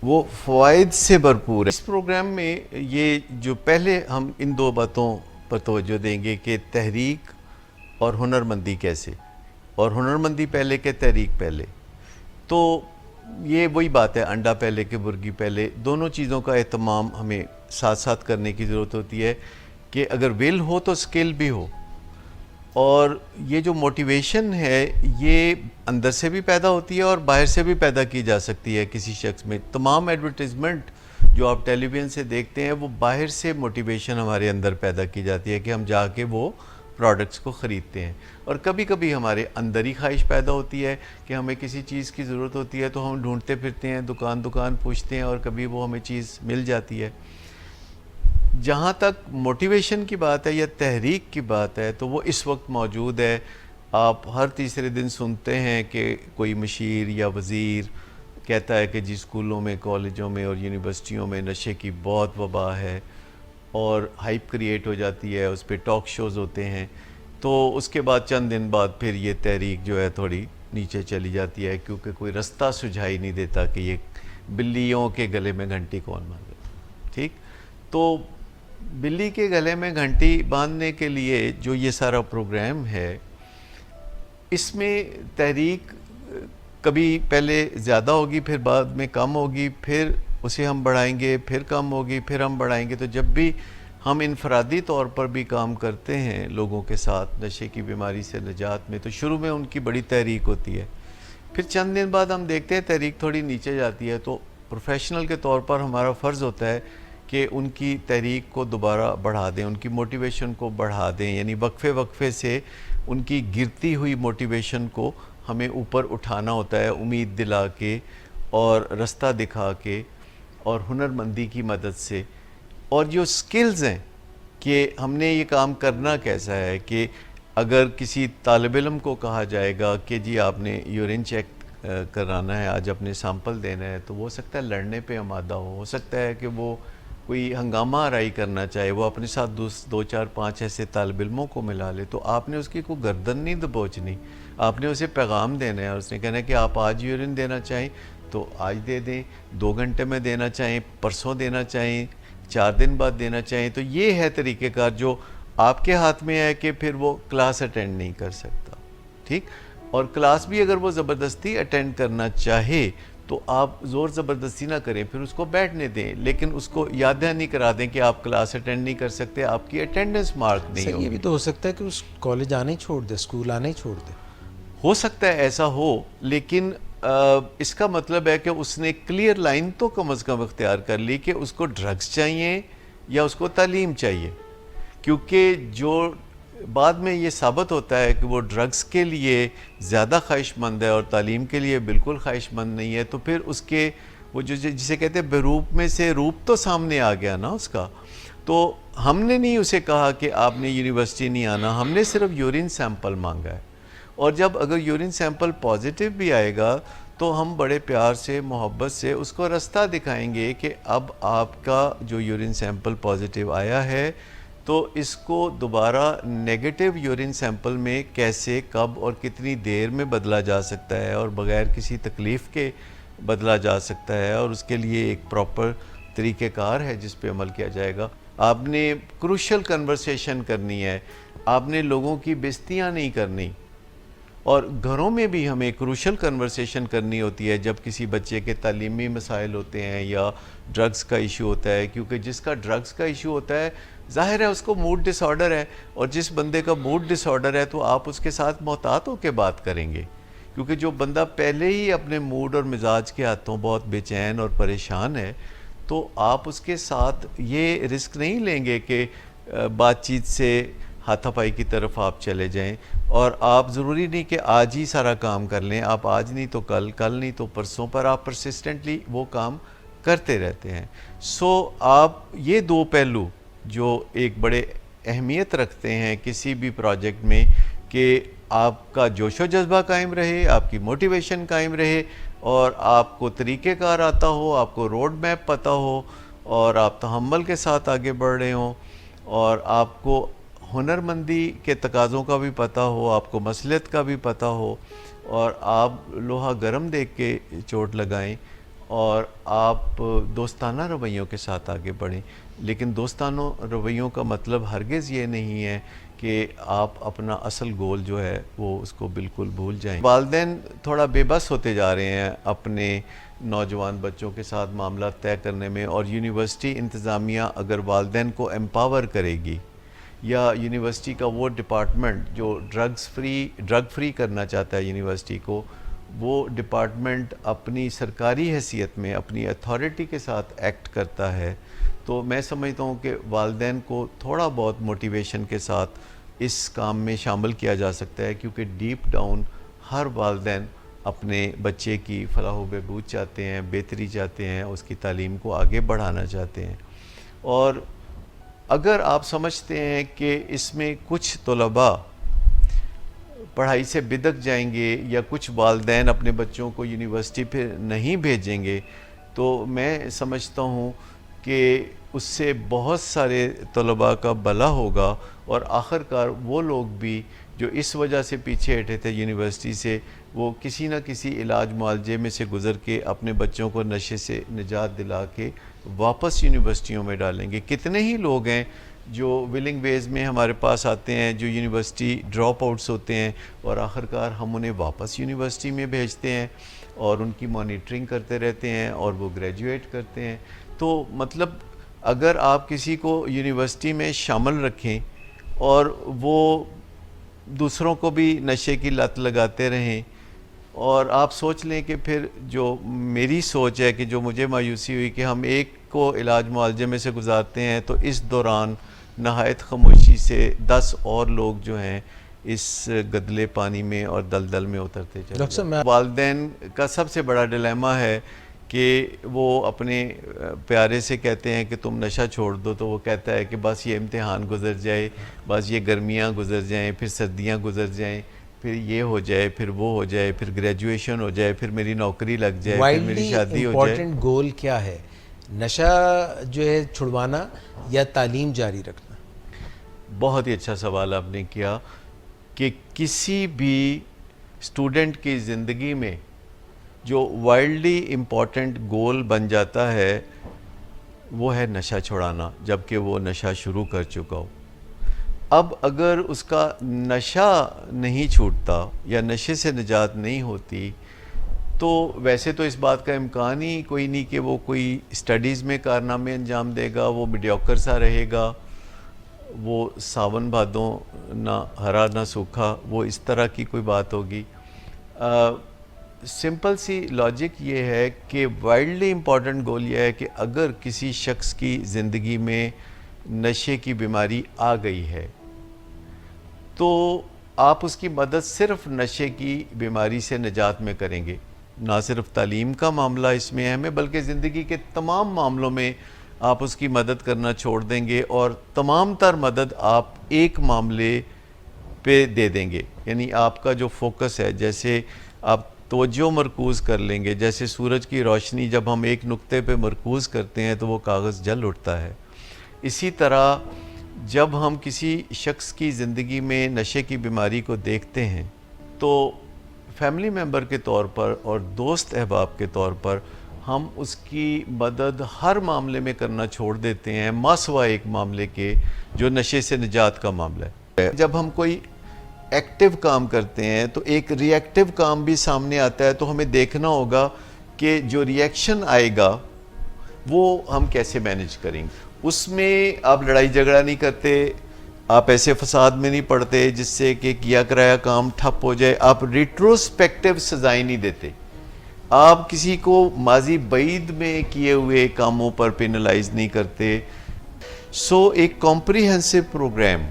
وہ فوائد سے بھرپور ہے. اس پروگرام میں یہ جو پہلے ہم ان دو باتوں پر توجہ دیں گے کہ تحریک اور ہنرمندی کیسے, اور ہنرمندی پہلے کہ تحریک پہلے. تو یہ وہی بات ہے, انڈا پہلے کہ مرغی پہلے. دونوں چیزوں کا اہتمام ہمیں ساتھ ساتھ کرنے کی ضرورت ہوتی ہے کہ اگر ول ہو تو سکل بھی ہو. اور یہ جو موٹیویشن ہے یہ اندر سے بھی پیدا ہوتی ہے اور باہر سے بھی پیدا کی جا سکتی ہے کسی شخص میں. تمام ایڈورٹیزمنٹ جو آپ ٹیلی ویژن سے دیکھتے ہیں وہ باہر سے موٹیویشن ہمارے اندر پیدا کی جاتی ہے کہ ہم جا کے وہ پروڈکٹس کو خریدتے ہیں. اور کبھی کبھی ہمارے اندر ہی خواہش پیدا ہوتی ہے کہ ہمیں کسی چیز کی ضرورت ہوتی ہے تو ہم ڈھونڈتے پھرتے ہیں, دکان دکان پوچھتے ہیں, اور کبھی وہ ہمیں چیز مل جاتی ہے. جہاں تک موٹیویشن کی بات ہے یا تحریک کی بات ہے تو وہ اس وقت موجود ہے. آپ ہر تیسرے دن سنتے ہیں کہ کوئی مشیر یا وزیر کہتا ہے کہ جی اسکولوں میں, کالجوں میں اور یونیورسٹیوں میں نشے کی بہت وبا ہے, اور ہائپ کریٹ ہو جاتی ہے, اس پہ ٹاک شوز ہوتے ہیں. تو اس کے بعد چند دن بعد پھر یہ تحریک جو ہے تھوڑی نیچے چلی جاتی ہے, کیونکہ کوئی رستہ سجھائی نہیں دیتا کہ یہ بلیوں کے گلے میں گھنٹی کون باندھے. ٹھیک, تو بلی کے گلے میں گھنٹی باندھنے کے لیے جو یہ سارا پروگرام ہے, اس میں تحریک کبھی پہلے زیادہ ہوگی, پھر بعد میں کم ہوگی, پھر اسے ہم بڑھائیں گے, پھر کم ہوگی, پھر ہم بڑھائیں گے. تو جب بھی ہم انفرادی طور پر بھی کام کرتے ہیں لوگوں کے ساتھ نشے کی بیماری سے نجات میں, تو شروع میں ان کی بڑی تحریک ہوتی ہے. پھر چند دن بعد ہم دیکھتے ہیں تحریک تھوڑی نیچے جاتی ہے. تو پروفیشنل کے طور پر ہمارا فرض ہوتا ہے کہ ان کی تحریک کو دوبارہ بڑھا دیں, ان کی موٹیویشن کو بڑھا دیں. یعنی وقفے وقفے سے ان کی گرتی ہوئی موٹیویشن کو ہمیں اوپر اٹھانا ہوتا ہے, امید دلا کے اور رستہ دکھا کے اور ہنرمندی کی مدد سے. اور جو سکلز ہیں کہ ہم نے یہ کام کرنا کیسا ہے, کہ اگر کسی طالب علم کو کہا جائے گا کہ جی آپ نے یورین چیک کرانا ہے, آج اپنے سیمپل دینا ہے, تو وہ ہو سکتا ہے لڑنے پہ آمادہ ہو سکتا ہے کہ وہ کوئی ہنگامہ آرائی کرنا چاہے, وہ اپنے ساتھ دو چار پانچ ایسے طالب علموں کو ملا لے. تو آپ نے اس کی کوئی گردن نہیں دبوچنی, آپ نے اسے پیغام دینا ہے, اور اس نے کہنا ہے کہ آپ آج یورین دینا چاہیں تو آج دے دیں, 2 گھنٹے میں دینا چاہیں پرسوں دینا چاہیں, 4 دن بعد دینا چاہیں. تو یہ ہے طریقہ کار جو آپ کے ہاتھ میں ہے کہ پھر وہ کلاس اٹینڈ نہیں کر سکتا. ٹھیک, اور کلاس بھی اگر وہ زبردستی اٹینڈ کرنا چاہے تو آپ زور زبردستی نہ کریں, پھر اس کو بیٹھنے دیں, لیکن اس کو یاد دہانی نہیں کرا دیں کہ آپ کلاس اٹینڈ نہیں کر سکتے, آپ کی اٹینڈنس مارک نہیں ہوگی. یہ بھی تو ہو سکتا ہے کہ اس کالج آنے ہی چھوڑ دے, اسکول آنے ہی چھوڑ دے. ہو سکتا ہے ایسا ہو, لیکن اس کا مطلب ہے کہ اس نے کلیئر لائن تو کم از کم اختیار کر لی کہ اس کو ڈرگز چاہیے یا اس کو تعلیم چاہیے. کیونکہ جو بعد میں یہ ثابت ہوتا ہے کہ وہ ڈرگز کے لیے زیادہ خواہش مند ہے اور تعلیم کے لیے بالکل خواہش مند نہیں ہے, تو پھر اس کے وہ جو جسے کہتے ہیں بروپ میں سے روپ تو سامنے آ گیا نا اس کا. تو ہم نے نہیں اسے کہا کہ آپ نے یونیورسٹی نہیں آنا, ہم نے صرف یورین سیمپل مانگا ہے. اور جب اگر یورین سیمپل پازیٹیو بھی آئے گا تو ہم بڑے پیار سے محبت سے اس کو رستہ دکھائیں گے کہ اب آپ کا جو یورین سیمپل پازیٹیو آیا ہے تو اس کو دوبارہ نیگیٹو یورین سیمپل میں کیسے، کب اور کتنی دیر میں بدلا جا سکتا ہے اور بغیر کسی تکلیف کے بدلا جا سکتا ہے، اور اس کے لیے ایک پراپر طریقہ کار ہے جس پہ عمل کیا جائے گا. آپ نے کروشل کنورسیشن کرنی ہے، آپ نے لوگوں کی بےعزتیاں نہیں کرنی. اور گھروں میں بھی ہمیں کروشل کنورسیشن کرنی ہوتی ہے جب کسی بچے کے تعلیمی مسائل ہوتے ہیں یا ڈرگز کا ایشو ہوتا ہے، کیونکہ جس کا ڈرگز کا ایشو ہوتا ہے ظاہر ہے اس کو موڈ ڈس آرڈر ہے، اور جس بندے کا موڈ ڈس آرڈر ہے تو آپ اس کے ساتھ محتاط ہو کے بات کریں گے، کیونکہ جو بندہ پہلے ہی اپنے موڈ اور مزاج کے ہاتھوں بہت بے چین اور پریشان ہے تو آپ اس کے ساتھ یہ رسک نہیں لیں گے کہ بات چیت سے ہاتھا پائی کی طرف آپ چلے جائیں. اور آپ ضروری نہیں کہ آج ہی سارا کام کر لیں، آپ آج نہیں تو کل، کل نہیں تو پرسوں، پر آپ پرسسٹنٹلی وہ کام کرتے رہتے ہیں. سو آپ یہ دو پہلو جو ایک بڑے اہمیت رکھتے ہیں کسی بھی پروجیکٹ میں، کہ آپ کا جوش و جذبہ قائم رہے، آپ کی موٹیویشن قائم رہے، اور آپ کو طریقہ کار آتا ہو، آپ کو روڈ میپ پتہ ہو، اور آپ تحمل کے ساتھ آگے بڑھ رہے ہوں، اور آپ کو ہنرمندی کے تقاضوں کا بھی پتہ ہو، آپ کو مصلحت کا بھی پتہ ہو، اور آپ لوہا گرم دیکھ کے چوٹ لگائیں، اور آپ دوستانہ رویوں کے ساتھ آگے بڑھیں. لیکن دوستانہ رویوں کا مطلب ہرگز یہ نہیں ہے کہ آپ اپنا اصل گول جو ہے وہ اس کو بالکل بھول جائیں. والدین تھوڑا بے بس ہوتے جا رہے ہیں اپنے نوجوان بچوں کے ساتھ معاملات طے کرنے میں، اور یونیورسٹی انتظامیہ اگر والدین کو امپاور کرے گی، یا یونیورسٹی کا وہ ڈپارٹمنٹ جو ڈرگ فری کرنا چاہتا ہے یونیورسٹی کو، وہ ڈپارٹمنٹ اپنی سرکاری حیثیت میں اپنی اتھارٹی کے ساتھ ایکٹ کرتا ہے، تو میں سمجھتا ہوں کہ والدین کو تھوڑا بہت موٹیویشن کے ساتھ اس کام میں شامل کیا جا سکتا ہے، کیونکہ ڈیپ ڈاؤن ہر والدین اپنے بچے کی فلاح و بہبود چاہتے ہیں، بہتری چاہتے ہیں، اس کی تعلیم کو آگے بڑھانا چاہتے ہیں. اور اگر آپ سمجھتے ہیں کہ اس میں کچھ طلباء پڑھائی سے بدک جائیں گے یا کچھ والدین اپنے بچوں کو یونیورسٹی پہ نہیں بھیجیں گے، تو میں سمجھتا ہوں کہ اس سے بہت سارے طلباء کا بھلا ہوگا، اور آخر کار وہ لوگ بھی جو اس وجہ سے پیچھے ہٹے تھے یونیورسٹی سے، وہ کسی نہ کسی علاج معالجے میں سے گزر کے اپنے بچوں کو نشے سے نجات دلا کے واپس یونیورسٹیوں میں ڈالیں گے. کتنے ہی لوگ ہیں جو ولنگ ویز میں ہمارے پاس آتے ہیں، جو یونیورسٹی ڈراپ آؤٹس ہوتے ہیں، اور آخر کار ہم انہیں واپس یونیورسٹی میں بھیجتے ہیں اور ان کی مانیٹرنگ کرتے رہتے ہیں اور وہ گریجویٹ کرتے ہیں. تو مطلب اگر آپ کسی کو یونیورسٹی میں شامل رکھیں اور وہ دوسروں کو بھی نشے کی لت لگاتے رہیں، اور آپ سوچ لیں کہ پھر جو میری سوچ ہے کہ جو مجھے مایوسی ہوئی کہ ہم ایک کو علاج معالجے میں سے گزارتے ہیں تو اس دوران نہایت خاموشی سے 10 اور لوگ جو ہیں اس گدلے پانی میں اور دلدل میں اترتے چلے ڈاکٹر صاحب، جاتے ہیں. والدین کا سب سے بڑا ڈیلیما ہے کہ وہ اپنے پیارے سے کہتے ہیں کہ تم نشہ چھوڑ دو، تو وہ کہتا ہے کہ بس یہ امتحان گزر جائے، بس یہ گرمیاں گزر جائیں، پھر سردیاں گزر جائیں، پھر یہ ہو جائے، پھر وہ ہو جائے، پھر گریجویشن ہو جائے، پھر میری نوکری لگ جائے، پھر میری شادی ہو جائے. امپورٹنٹ گول کیا ہے؟ نشہ جو ہے چھڑوانا یا تعلیم جاری رکھنا؟ بہت ہی اچھا سوال آپ نے کیا کہ کسی بھی اسٹوڈنٹ کی زندگی میں جو وائلڈلی امپورٹنٹ گول بن جاتا ہے وہ ہے نشہ چھڑانا، جبکہ وہ نشہ شروع کر چکا ہو. اب اگر اس کا نشہ نہیں چھوٹتا یا نشے سے نجات نہیں ہوتی تو ویسے تو اس بات کا امکان ہی کوئی نہیں کہ وہ کوئی اسٹڈیز میں کارنامے انجام دے گا، وہ میڈیوکر سا رہے گا، وہ ساون بھادوں نہ ہرا نہ سوکھا، وہ اس طرح کی کوئی بات ہوگی. سمپل سی لاجک یہ ہے کہ وائلڈلی امپورٹنٹ گول یہ ہے کہ اگر کسی شخص کی زندگی میں نشے کی بیماری آ گئی ہے تو آپ اس کی مدد صرف نشے کی بیماری سے نجات میں کریں گے. نہ صرف تعلیم کا معاملہ اس میں اہم ہے بلکہ زندگی کے تمام معاملوں میں آپ اس کی مدد کرنا چھوڑ دیں گے، اور تمام تر مدد آپ ایک معاملے پہ دے دیں گے. یعنی آپ کا جو فوکس ہے، جیسے آپ توجہ مرکوز کر لیں گے، جیسے سورج کی روشنی جب ہم ایک نقطے پہ مرکوز کرتے ہیں تو وہ کاغذ جل اٹھتا ہے، اسی طرح جب ہم کسی شخص کی زندگی میں نشے کی بیماری کو دیکھتے ہیں تو فیملی ممبر کے طور پر اور دوست احباب کے طور پر ہم اس کی مدد ہر معاملے میں کرنا چھوڑ دیتے ہیں، ماں سوائے ایک معاملے کے جو نشے سے نجات کا معاملہ ہے۔ جب ہم کوئی ایکٹیو کام کرتے ہیں تو ایک ری ایکٹیو کام بھی سامنے آتا ہے، تو ہمیں دیکھنا ہوگا کہ جو ری ایکشن آئے گا وہ ہم کیسے مینیج کریں گے۔ اس میں آپ لڑائی جھگڑا نہیں کرتے، آپ ایسے فساد میں نہیں پڑتے جس سے کہ کیا کرایا کام ٹھپ ہو جائے، آپ ریٹروسپیکٹیو سزائیں نہیں دیتے، آپ کسی کو ماضی بعید میں کیے ہوئے کاموں پر پینلائز نہیں کرتے۔ سو ایک کمپریہنسو پروگرام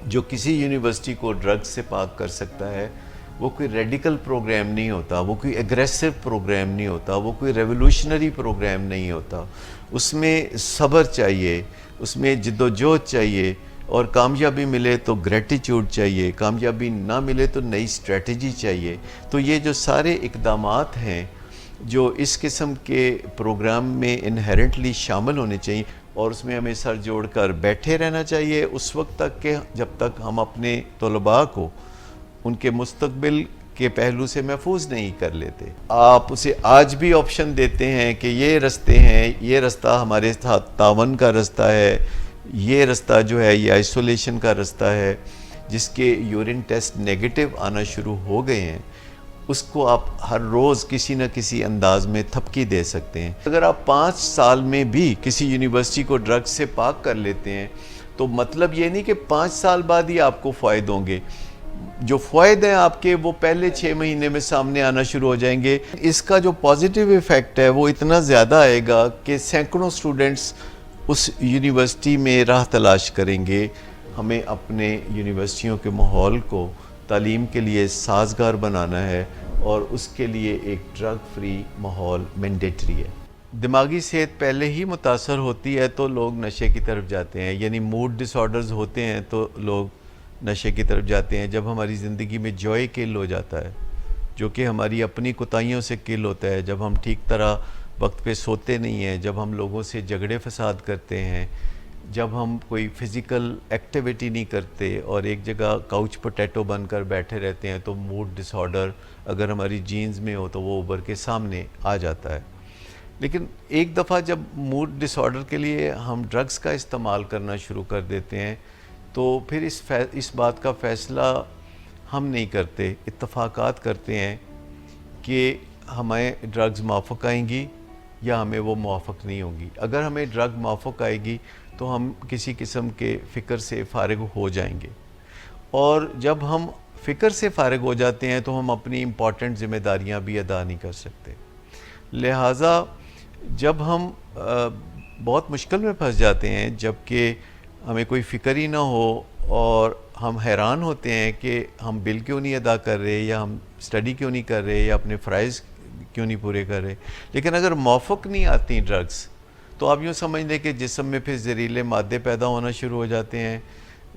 جو کسی یونیورسٹی کو ڈرگ سے پاک کر سکتا ہے، وہ کوئی ریڈیکل پروگرام نہیں ہوتا، وہ کوئی ایگریسو پروگرام نہیں ہوتا، وہ کوئی ریولوشنری پروگرام نہیں ہوتا۔ اس میں صبر چاہیے، اس میں جد و جہد چاہیے، اور کامیابی ملے تو گریٹیچیوڈ چاہیے، کامیابی نہ ملے تو نئی اسٹریٹجی چاہیے۔ تو یہ جو سارے اقدامات ہیں جو اس قسم کے پروگرام میں انہیرنٹلی شامل ہونے چاہیے، اور اس میں ہمیں سر جوڑ کر بیٹھے رہنا چاہیے اس وقت تک کہ جب تک ہم اپنے طلباء کو ان کے مستقبل کے پہلو سے محفوظ نہیں کر لیتے۔ آپ اسے آج بھی آپشن دیتے ہیں کہ یہ رستے ہیں، یہ رستہ ہمارے ساتھ تعاون کا رستہ ہے، یہ رستہ جو ہے یہ آئسولیشن کا رستہ ہے، جس کے یورین ٹیسٹ نیگیٹو آنا شروع ہو گئے ہیں، اس کو آپ ہر روز کسی نہ کسی انداز میں تھپکی دے سکتے ہیں۔ اگر آپ 5 سال میں بھی کسی یونیورسٹی کو ڈرگ سے پاک کر لیتے ہیں تو مطلب یہ نہیں کہ 5 سال بعد ہی آپ کو فوائد ہوں گے، جو فوائد ہیں آپ کے وہ پہلے 6 مہینے میں سامنے آنا شروع ہو جائیں گے۔ اس کا جو پازیٹیو ایفیکٹ ہے وہ اتنا زیادہ آئے گا کہ سینکڑوں اسٹوڈنٹس اس یونیورسٹی میں راہ تلاش کریں گے۔ ہمیں اپنے یونیورسٹیوں کے ماحول کو تعلیم کے لیے سازگار بنانا ہے، اور اس کے لیے ایک ڈرگ فری ماحول مینڈیٹری ہے۔ دماغی صحت پہلے ہی متاثر ہوتی ہے تو لوگ نشے کی طرف جاتے ہیں، یعنی موڈ ڈس آرڈرز ہوتے ہیں تو لوگ نشے کی طرف جاتے ہیں۔ جب ہماری زندگی میں جوائے کل ہو جاتا ہے، جو کہ ہماری اپنی کوتاہیوں سے کل ہوتا ہے، جب ہم ٹھیک طرح وقت پہ سوتے نہیں ہیں، جب ہم لوگوں سے جھگڑے فساد کرتے ہیں، جب ہم کوئی فزیکل ایکٹیویٹی نہیں کرتے اور ایک جگہ کاؤچ پوٹیٹو بن کر بیٹھے رہتے ہیں، تو موڈ ڈس آرڈر اگر ہماری جینز میں ہو تو وہ ابھر کے سامنے آ جاتا ہے۔ لیکن ایک دفعہ جب موڈ ڈس آرڈر کے لیے ہم ڈرگز کا استعمال کرنا شروع کر دیتے ہیں تو پھر اس بات کا فیصلہ ہم نہیں کرتے، اتفاقات کرتے ہیں کہ ہمیں ڈرگز موافق آئیں گی یا ہمیں وہ موافق نہیں ہوں گی۔ اگر ہمیں ڈرگ موافق آئے گی تو ہم کسی قسم کے فکر سے فارغ ہو جائیں گے، اور جب ہم فکر سے فارغ ہو جاتے ہیں تو ہم اپنی امپورٹنٹ ذمہ داریاں بھی ادا نہیں کر سکتے۔ لہٰذا جب ہم بہت مشکل میں پھنس جاتے ہیں، جب کہ ہمیں کوئی فکر ہی نہ ہو اور ہم حیران ہوتے ہیں کہ ہم بل کیوں نہیں ادا کر رہے، یا ہم اسٹڈی کیوں نہیں کر رہے، یا اپنے فرائض کیوں نہیں پورے کر رہے۔ لیکن اگر موافق نہیں آتی ڈرگز تو آپ یوں سمجھ لیں کہ جسم میں پھر زہریلے مادے پیدا ہونا شروع ہو جاتے ہیں،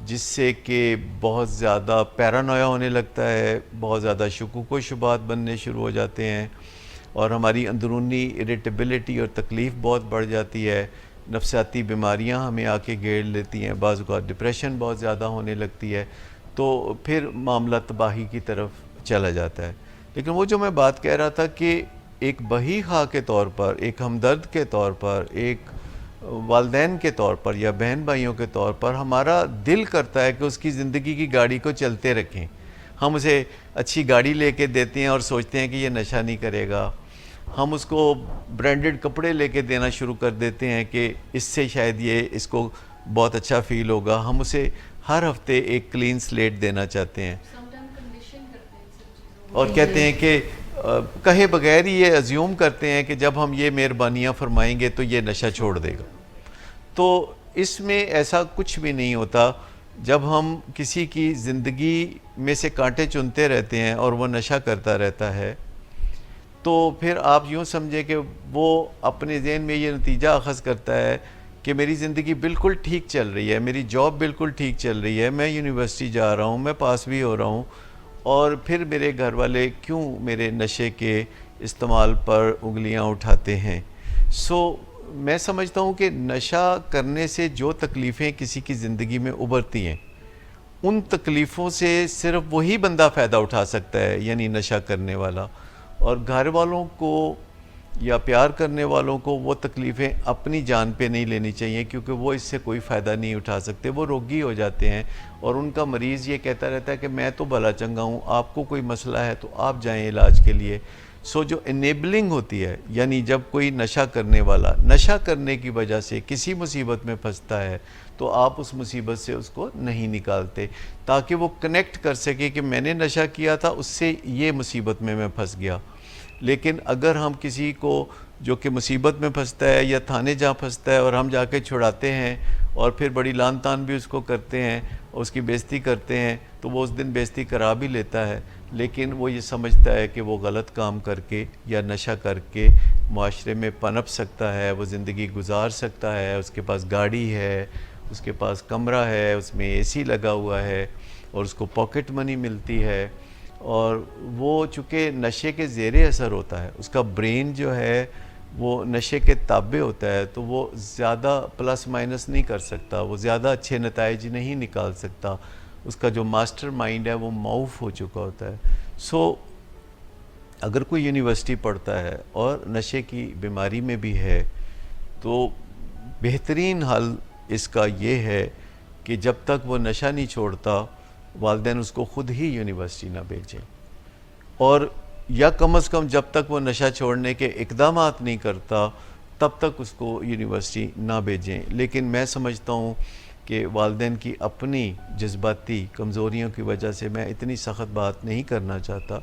جس سے کہ بہت زیادہ پیرانویا ہونے لگتا ہے، بہت زیادہ شکوک و شبہات بننے شروع ہو جاتے ہیں، اور ہماری اندرونی اریٹیبلٹی اور تکلیف بہت بڑھ جاتی ہے، نفسیاتی بیماریاں ہمیں آ کے گھیر لیتی ہیں، بعض اوقات ڈپریشن بہت زیادہ ہونے لگتی ہے، تو پھر معاملہ تباہی کی طرف چلا جاتا ہے۔ لیکن وہ جو میں بات کہہ رہا تھا کہ ایک بہی خواہ کے طور پر، ایک ہمدرد کے طور پر، ایک والدین کے طور پر یا بہن بھائیوں کے طور پر ہمارا دل کرتا ہے کہ اس کی زندگی کی گاڑی کو چلتے رکھیں۔ ہم اسے اچھی گاڑی لے کے دیتے ہیں اور سوچتے ہیں کہ یہ نشہ نہیں کرے گا، ہم اس کو برانڈڈ کپڑے لے کے دینا شروع کر دیتے ہیں کہ اس سے شاید یہ اس کو بہت اچھا فیل ہوگا، ہم اسے ہر ہفتے ایک کلین سلیٹ دینا چاہتے ہیں، اور کہتے ہیں کہ کہے بغیر ہی یہ ازیوم کرتے ہیں کہ جب ہم یہ مہربانیاں فرمائیں گے تو یہ نشہ چھوڑ دے گا۔ تو اس میں ایسا کچھ بھی نہیں ہوتا۔ جب ہم کسی کی زندگی میں سے کانٹے چنتے رہتے ہیں اور وہ نشہ کرتا رہتا ہے تو پھر آپ یوں سمجھے کہ وہ اپنے ذہن میں یہ نتیجہ اخذ کرتا ہے کہ میری زندگی بالکل ٹھیک چل رہی ہے، میری جاب بالکل ٹھیک چل رہی ہے، میں یونیورسٹی جا رہا ہوں، میں پاس بھی ہو رہا ہوں، اور پھر میرے گھر والے کیوں میرے نشے کے استعمال پر انگلیاں اٹھاتے ہیں۔ سو میں سمجھتا ہوں کہ نشہ کرنے سے جو تکلیفیں کسی کی زندگی میں ابھرتی ہیں ان تکلیفوں سے صرف وہی بندہ فائدہ اٹھا سکتا ہے، یعنی نشہ کرنے والا، اور گھر والوں کو یا پیار کرنے والوں کو وہ تکلیفیں اپنی جان پہ نہیں لینی چاہیے، کیونکہ وہ اس سے کوئی فائدہ نہیں اٹھا سکتے، وہ روگی ہو جاتے ہیں، اور ان کا مریض یہ کہتا رہتا ہے کہ میں تو بھلا چنگا ہوں، آپ کو کوئی مسئلہ ہے تو آپ جائیں علاج کے لیے۔ سو جو انیبلنگ ہوتی ہے، یعنی جب کوئی نشہ کرنے والا نشہ کرنے کی وجہ سے کسی مصیبت میں پھنستا ہے تو آپ اس مصیبت سے اس کو نہیں نکالتے، تاکہ وہ کنیکٹ کر سکے کہ میں نے نشہ کیا تھا، اس سے یہ مصیبت میں پھنس گیا۔ لیکن اگر ہم کسی کو جو کہ مصیبت میں پھنستا ہے یا تھانے جہاں پھنستا ہے اور ہم جا کے چھڑاتے ہیں اور پھر بڑی لان تان بھی اس کو کرتے ہیں، اس کی بےزتی کرتے ہیں، تو وہ اس دن بےزتی کرا بھی لیتا ہے، لیکن وہ یہ سمجھتا ہے کہ وہ غلط کام کر کے یا نشہ کر کے معاشرے میں پنپ سکتا ہے، وہ زندگی گزار سکتا ہے، اس کے پاس گاڑی ہے، اس کے پاس کمرہ ہے، اس میں اے سی لگا ہوا ہے اور اس کو پاکٹ منی ملتی ہے، اور وہ چونکہ نشے کے زیر اثر ہوتا ہے، اس کا برین جو ہے وہ نشے کے تابع ہوتا ہے، تو وہ زیادہ پلس مائنس نہیں کر سکتا، وہ زیادہ اچھے نتائج نہیں نکال سکتا، اس کا جو ماسٹر مائنڈ ہے وہ معاف ہو چکا ہوتا ہے۔ سو اگر کوئی یونیورسٹی پڑھتا ہے اور نشے کی بیماری میں بھی ہے تو بہترین حل اس کا یہ ہے کہ جب تک وہ نشہ نہیں چھوڑتا والدین اس کو خود ہی یونیورسٹی نہ بھیجیں، اور یا کم از کم جب تک وہ نشہ چھوڑنے کے اقدامات نہیں کرتا تب تک اس کو یونیورسٹی نہ بھیجیں۔ لیکن میں سمجھتا ہوں کہ والدین کی اپنی جذباتی کمزوریوں کی وجہ سے میں اتنی سخت بات نہیں کرنا چاہتا،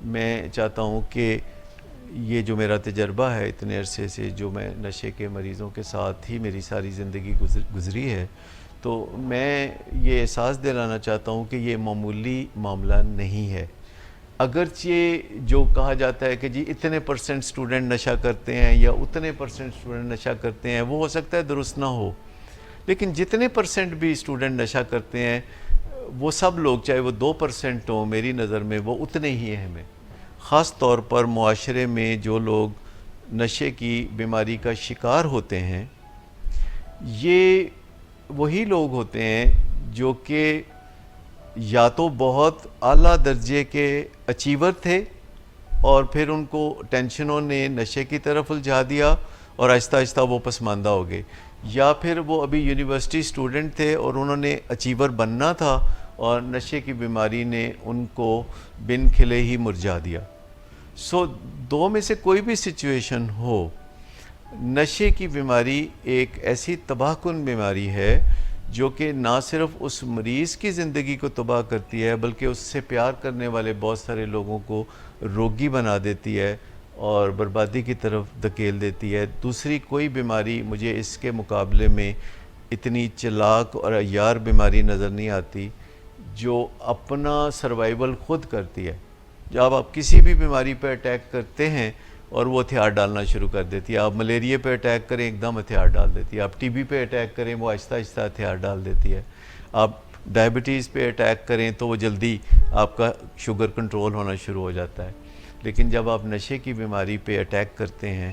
میں چاہتا ہوں کہ یہ جو میرا تجربہ ہے اتنے عرصے سے، جو میں نشے کے مریضوں کے ساتھ ہی میری ساری زندگی گزری ہے، تو میں یہ احساس دلانا چاہتا ہوں کہ یہ معمولی معاملہ نہیں ہے۔ اگرچہ جو کہا جاتا ہے کہ جی اتنے % اسٹوڈنٹ نشہ کرتے ہیں یا اتنے % اسٹوڈنٹ نشہ کرتے ہیں، وہ ہو سکتا ہے درست نہ ہو، لیکن جتنے % بھی اسٹوڈنٹ نشہ کرتے ہیں وہ سب لوگ، چاہے وہ 2% ہوں، میری نظر میں وہ اتنے ہی اہم ہیں۔ خاص طور پر معاشرے میں جو لوگ نشے کی بیماری کا شکار ہوتے ہیں، یہ وہی لوگ ہوتے ہیں جو کہ یا تو بہت اعلیٰ درجے کے اچیور تھے اور پھر ان کو ٹینشنوں نے نشے کی طرف الجھا دیا اور آہستہ آہستہ وہ پسماندہ ہو گئے، یا پھر وہ ابھی یونیورسٹی اسٹوڈنٹ تھے اور انہوں نے اچیور بننا تھا اور نشے کی بیماری نے ان کو بن کھلے ہی مرجھا دیا۔ سو دو میں سے کوئی بھی سچویشن ہو، نشے کی بیماری ایک ایسی تباہ کن بیماری ہے جو کہ نہ صرف اس مریض کی زندگی کو تباہ کرتی ہے بلکہ اس سے پیار کرنے والے بہت سارے لوگوں کو روگی بنا دیتی ہے اور بربادی کی طرف دھکیل دیتی ہے۔ دوسری کوئی بیماری مجھے اس کے مقابلے میں اتنی چلاک اور عیار بیماری نظر نہیں آتی جو اپنا سروائیول خود کرتی ہے۔ جب آپ کسی بھی بیماری پہ اٹیک کرتے ہیں اور وہ ہتھیار ڈالنا شروع کر دیتی ہے، آپ ملیریا پہ اٹیک کریں ایک دم ہتھیار ڈال دیتی ہے، آپ ٹی بی پہ اٹیک کریں وہ آہستہ آہستہ ہتھیار ڈال دیتی ہے، آپ ڈائبٹیز پہ اٹیک کریں تو وہ جلدی آپ کا شوگر کنٹرول ہونا شروع ہو جاتا ہے۔ لیکن جب آپ نشے کی بیماری پہ اٹیک کرتے ہیں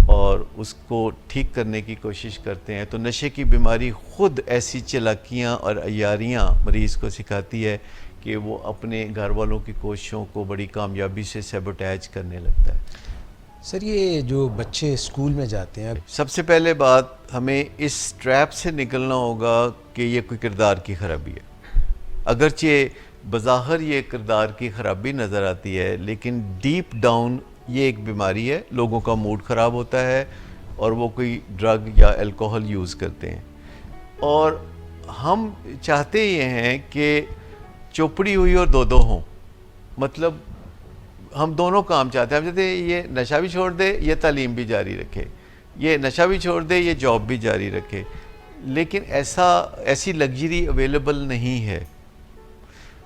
اور اس کو ٹھیک کرنے کی کوشش کرتے ہیں تو نشے کی بیماری خود ایسی چلاکیاں اور عیاریاں مریض کو سکھاتی ہے کہ وہ اپنے گھر والوں کی کوششوں کو بڑی کامیابی سے سیبوٹیج کرنے لگتا ہے۔ سر یہ جو بچے اسکول میں جاتے ہیں، سب سے پہلے بات ہمیں اس ٹریپ سے نکلنا ہوگا کہ یہ کوئی کردار کی خرابی ہے۔ اگرچہ بظاہر یہ کردار کی خرابی نظر آتی ہے لیکن ڈیپ ڈاؤن یہ ایک بیماری ہے، لوگوں کا موڈ خراب ہوتا ہے اور وہ کوئی ڈرگ یا الکوہل یوز کرتے ہیں، اور ہم چاہتے یہ ہیں کہ چوپڑی ہوئی اور دو ہوں، مطلب ہم دونوں کام چاہتے ہیں، ہم چاہتے ہیں یہ نشہ بھی چھوڑ دے، یہ تعلیم بھی جاری رکھے، یہ نشہ بھی چھوڑ دے، یہ جاب بھی جاری رکھے، لیکن ایسی لگژری اویلیبل نہیں ہے۔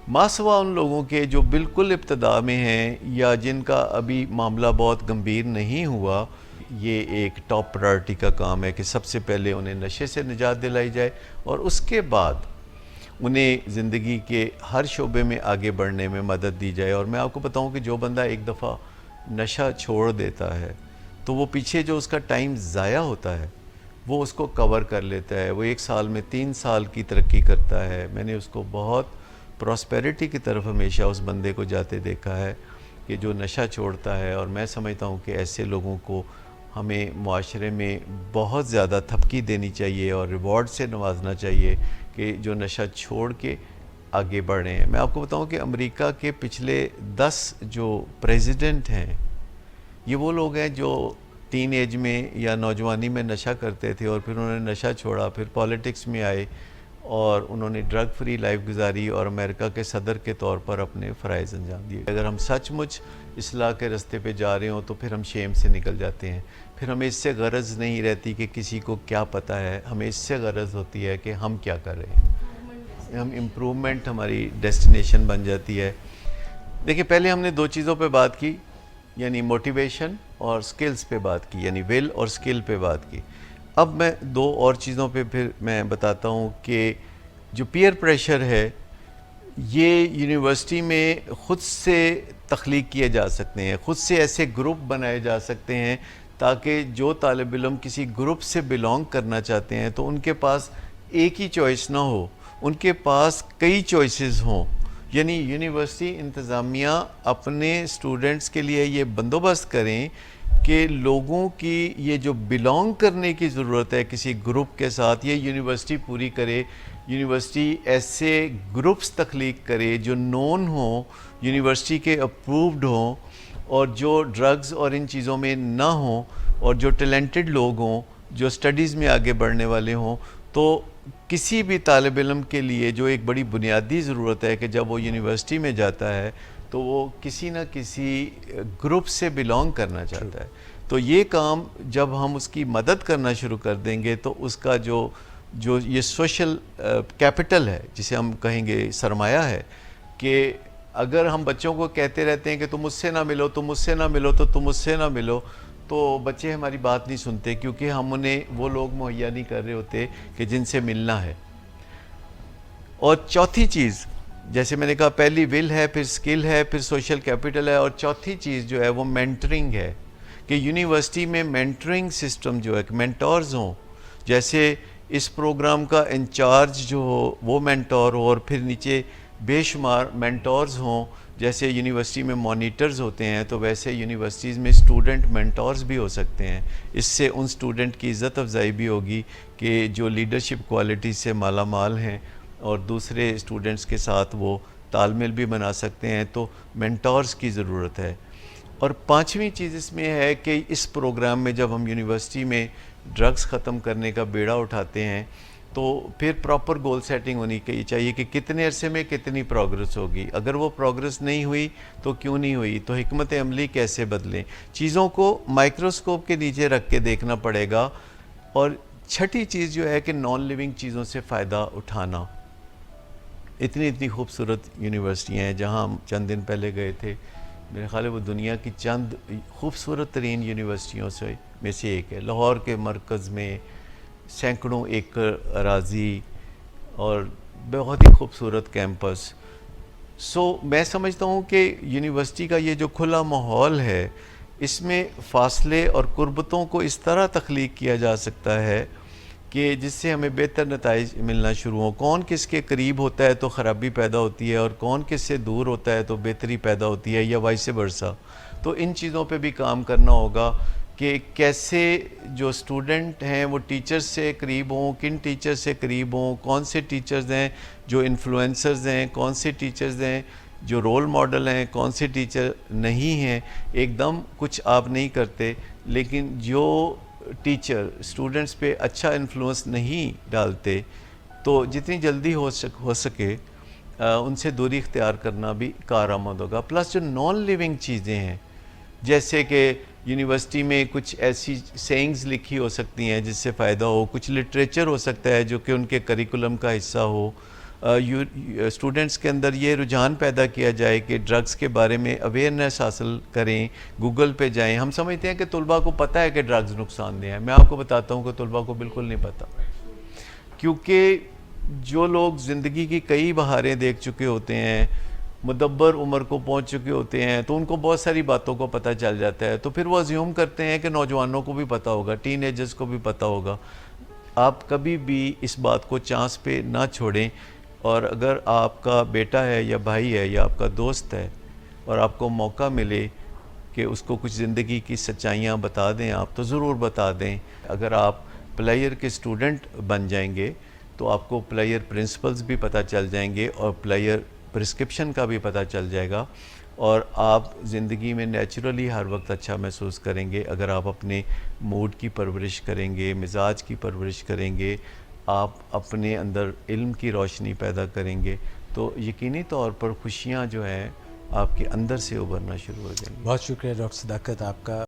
ماں سوا ان لوگوں کے جو بالکل ابتدا میں ہیں یا جن کا ابھی معاملہ بہت گمبھیر نہیں ہوا، یہ ایک ٹاپ پرائرٹی کا کام ہے کہ سب سے پہلے انہیں نشے سے نجات دلائی جائے اور اس کے بعد انہیں زندگی کے ہر شعبے میں آگے بڑھنے میں مدد دی جائے۔ اور میں آپ کو بتاؤں کہ جو بندہ ایک دفعہ نشہ چھوڑ دیتا ہے تو وہ پیچھے جو اس کا ٹائم ضائع ہوتا ہے وہ اس کو کور کر لیتا ہے. وہ 1 سال میں 3 سال کی ترقی کرتا ہے. میں نے اس کو بہت پراسپیرٹی کی طرف ہمیشہ اس بندے کو جاتے دیکھا ہے کہ جو نشہ چھوڑتا ہے. اور میں سمجھتا ہوں کہ ایسے لوگوں کو ہمیں معاشرے میں بہت زیادہ تھپکی دینی چاہیے اور ریوارڈ سے نوازنا چاہیے کہ جو نشہ چھوڑ کے آگے بڑھ رہے ہیں. میں آپ کو بتاؤں کہ امریکہ کے پچھلے 10 جو پریزیڈنٹ ہیں یہ وہ لوگ ہیں جو ٹین ایج میں یا نوجوانی میں نشہ کرتے تھے اور پھر انہوں نے نشہ چھوڑا, پھر پالیٹکس میں آئے اور انہوں نے ڈرگ فری لائف گزاری اور امریکہ کے صدر کے طور پر اپنے فرائض انجام دیے. اگر ہم سچ مچ اصلاح کے راستے پہ جا رہے ہوں تو پھر ہم شیم سے نکل جاتے ہیں. پھر ہمیں اس سے غرض نہیں رہتی کہ کسی کو کیا پتہ ہے, ہمیں اس سے غرض ہوتی ہے کہ ہم کیا کر رہے ہیں. ہم امپرومنٹ ہماری ڈیسٹینیشن بن جاتی ہے. دیکھیں پہلے ہم نے 2 چیزوں پہ بات کی, یعنی موٹیویشن اور سکلز پہ بات کی, یعنی ول اور سکل پہ بات کی. اب میں 2 اور چیزوں پہ پھر میں بتاتا ہوں کہ جو پیئر پریشر ہے یہ یونیورسٹی میں خود سے تخلیق کیے جا سکتے ہیں. خود سے ایسے گروپ بنائے جا سکتے ہیں تاکہ جو طالب علم کسی گروپ سے بلانگ کرنا چاہتے ہیں تو ان کے پاس ایک ہی چوائس نہ ہو, ان کے پاس کئی چوائسز ہوں. یعنی یونیورسٹی انتظامیہ اپنے اسٹوڈنٹس کے لیے یہ بندوبست کریں کہ لوگوں کی یہ جو بلانگ کرنے کی ضرورت ہے کسی گروپ کے ساتھ, یہ یونیورسٹی پوری کرے. یونیورسٹی ایسے گروپس تخلیق کرے جو نون ہوں, یونیورسٹی کے اپرووڈ ہوں اور جو ڈرگز اور ان چیزوں میں نہ ہوں, اور جو ٹیلنٹڈ لوگ ہوں, جو اسٹڈیز میں آگے بڑھنے والے ہوں. تو کسی بھی طالب علم کے لیے جو ایک بڑی بنیادی ضرورت ہے کہ جب وہ یونیورسٹی میں جاتا ہے تو وہ کسی نہ کسی گروپ سے بلانگ کرنا چاہتا ہے. تو یہ کام جب ہم اس کی مدد کرنا شروع کر دیں گے تو اس کا جو یہ سوشل کیپٹل ہے, جسے ہم کہیں گے سرمایہ ہے, کہ اگر ہم بچوں کو کہتے رہتے ہیں کہ تم مجھ سے نہ ملو, تم مجھ سے نہ ملو, تو تم مجھ سے نہ ملو, تو بچے ہماری بات نہیں سنتے کیونکہ ہم انہیں وہ لوگ مہیا نہیں کر رہے ہوتے کہ جن سے ملنا ہے. اور چوتھی چیز, جیسے میں نے کہا, پہلی ول ہے, پھر سکل ہے, پھر سوشل کیپٹل ہے, اور چوتھی چیز جو ہے وہ مینٹرنگ ہے کہ یونیورسٹی میں مینٹرنگ سسٹم جو ہے, مینٹورز ہوں. جیسے اس پروگرام کا انچارج جو ہو وہ مینٹور ہو, اور پھر نیچے بے شمار مینٹورز ہوں. جیسے یونیورسٹی میں مانیٹرز ہوتے ہیں تو ویسے یونیورسٹیز میں اسٹوڈنٹ مینٹورز بھی ہو سکتے ہیں. اس سے ان اسٹوڈنٹ کی عزت افزائی بھی ہوگی کہ جو لیڈرشپ کوالٹی سے مالا مال ہیں اور دوسرے اسٹوڈنٹس کے ساتھ وہ تال میل بھی بنا سکتے ہیں. تو مینٹورز کی ضرورت ہے. اور 5ویں چیز اس میں ہے کہ اس پروگرام میں جب ہم یونیورسٹی میں ڈرگز ختم کرنے کا بیڑا اٹھاتے ہیں تو پھر پراپر گول سیٹنگ ہونی چاہیے کہ کتنے عرصے میں کتنی پروگرس ہوگی. اگر وہ پروگرس نہیں ہوئی تو کیوں نہیں ہوئی, تو حکمت عملی کیسے بدلیں. چیزوں کو مائکروسکوپ کے نیچے رکھ کے دیکھنا پڑے گا. اور چھٹی چیز جو ہے کہ نان لیونگ چیزوں سے فائدہ اٹھانا. اتنی خوبصورت یونیورسٹیاں ہیں جہاں ہم چند دن پہلے گئے تھے, میرے خیال ہے وہ دنیا کی چند خوبصورت ترین یونیورسٹیوں میں سے ایک ہے. لاہور کے مرکز میں سینکڑوں ایکڑ اراضی اور بہت ہی خوبصورت کیمپس. میں سمجھتا ہوں کہ یونیورسٹی کا یہ جو کھلا ماحول ہے اس میں فاصلے اور قربتوں کو اس طرح تخلیق کیا جا سکتا ہے کہ جس سے ہمیں بہتر نتائج ملنا شروع ہوں. کون کس کے قریب ہوتا ہے تو خرابی پیدا ہوتی ہے, اور کون کس سے دور ہوتا ہے تو بہتری پیدا ہوتی ہے, یا وائس ورسا. تو ان چیزوں پہ بھی کام کرنا ہوگا کہ کیسے جو اسٹوڈنٹ ہیں وہ ٹیچر سے قریب ہوں, کن ٹیچر سے قریب ہوں, کون سے ٹیچرز ہیں جو انفلوئنسرز ہیں, کون سے ٹیچرز ہیں جو رول ماڈل ہیں, کون سے ٹیچر نہیں ہیں. ایک دم کچھ آپ نہیں کرتے, لیکن جو ٹیچر اسٹوڈنٹس پہ اچھا انفلوئنس نہیں ڈالتے تو جتنی جلدی ہو سکے ان سے دوری اختیار کرنا بھی کارآمد ہوگا. پلس جو نان لیونگ چیزیں ہیں, جیسے کہ یونیورسٹی میں کچھ ایسی سینگز لکھی ہو سکتی ہیں جس سے فائدہ ہو, کچھ لٹریچر ہو سکتا ہے جو کہ ان کے کریکولم کا حصہ ہو. اسٹوڈنٹس کے اندر یہ رجحان پیدا کیا جائے کہ ڈرگز کے بارے میں اویئرنیس حاصل کریں, گوگل پہ جائیں. ہم سمجھتے ہیں کہ طلباء کو پتہ ہے کہ ڈرگز نقصان دہ ہیں. میں آپ کو بتاتا ہوں کہ طلباء کو بالکل نہیں پتہ, کیونکہ جو لوگ زندگی کی کئی بہاریں دیکھ چکے ہوتے ہیں مدبر عمر کو پہنچ چکے ہوتے ہیں تو ان کو بہت ساری باتوں کو پتہ چل جاتا ہے، تو پھر وہ ازیوم کرتے ہیں کہ نوجوانوں کو بھی پتہ ہوگا، ٹین ایجرز کو بھی پتہ ہوگا۔ آپ کبھی بھی اس بات کو چانس پہ نہ چھوڑیں، اور اگر آپ کا بیٹا ہے یا بھائی ہے یا آپ کا دوست ہے اور آپ کو موقع ملے کہ اس کو کچھ زندگی کی سچائیاں بتا دیں آپ، تو ضرور بتا دیں۔ اگر آپ پلیئر کے اسٹوڈنٹ بن جائیں گے تو آپ کو پلیئر پرنسپلز بھی پتہ چل جائیں گے اور پلیئر پرسکرپشن کا بھی پتہ چل جائے گا، اور آپ زندگی میں نیچرلی ہر وقت اچھا محسوس کریں گے اگر آپ اپنے موڈ کی پرورش کریں گے، مزاج کی پرورش کریں گے، آپ اپنے اندر علم کی روشنی پیدا کریں گے، تو یقینی طور پر خوشیاں جو ہیں آپ کے اندر سے ابھرنا شروع ہو جائیں گی۔ بہت شکریہ ڈاکٹر صداقت آپ کا۔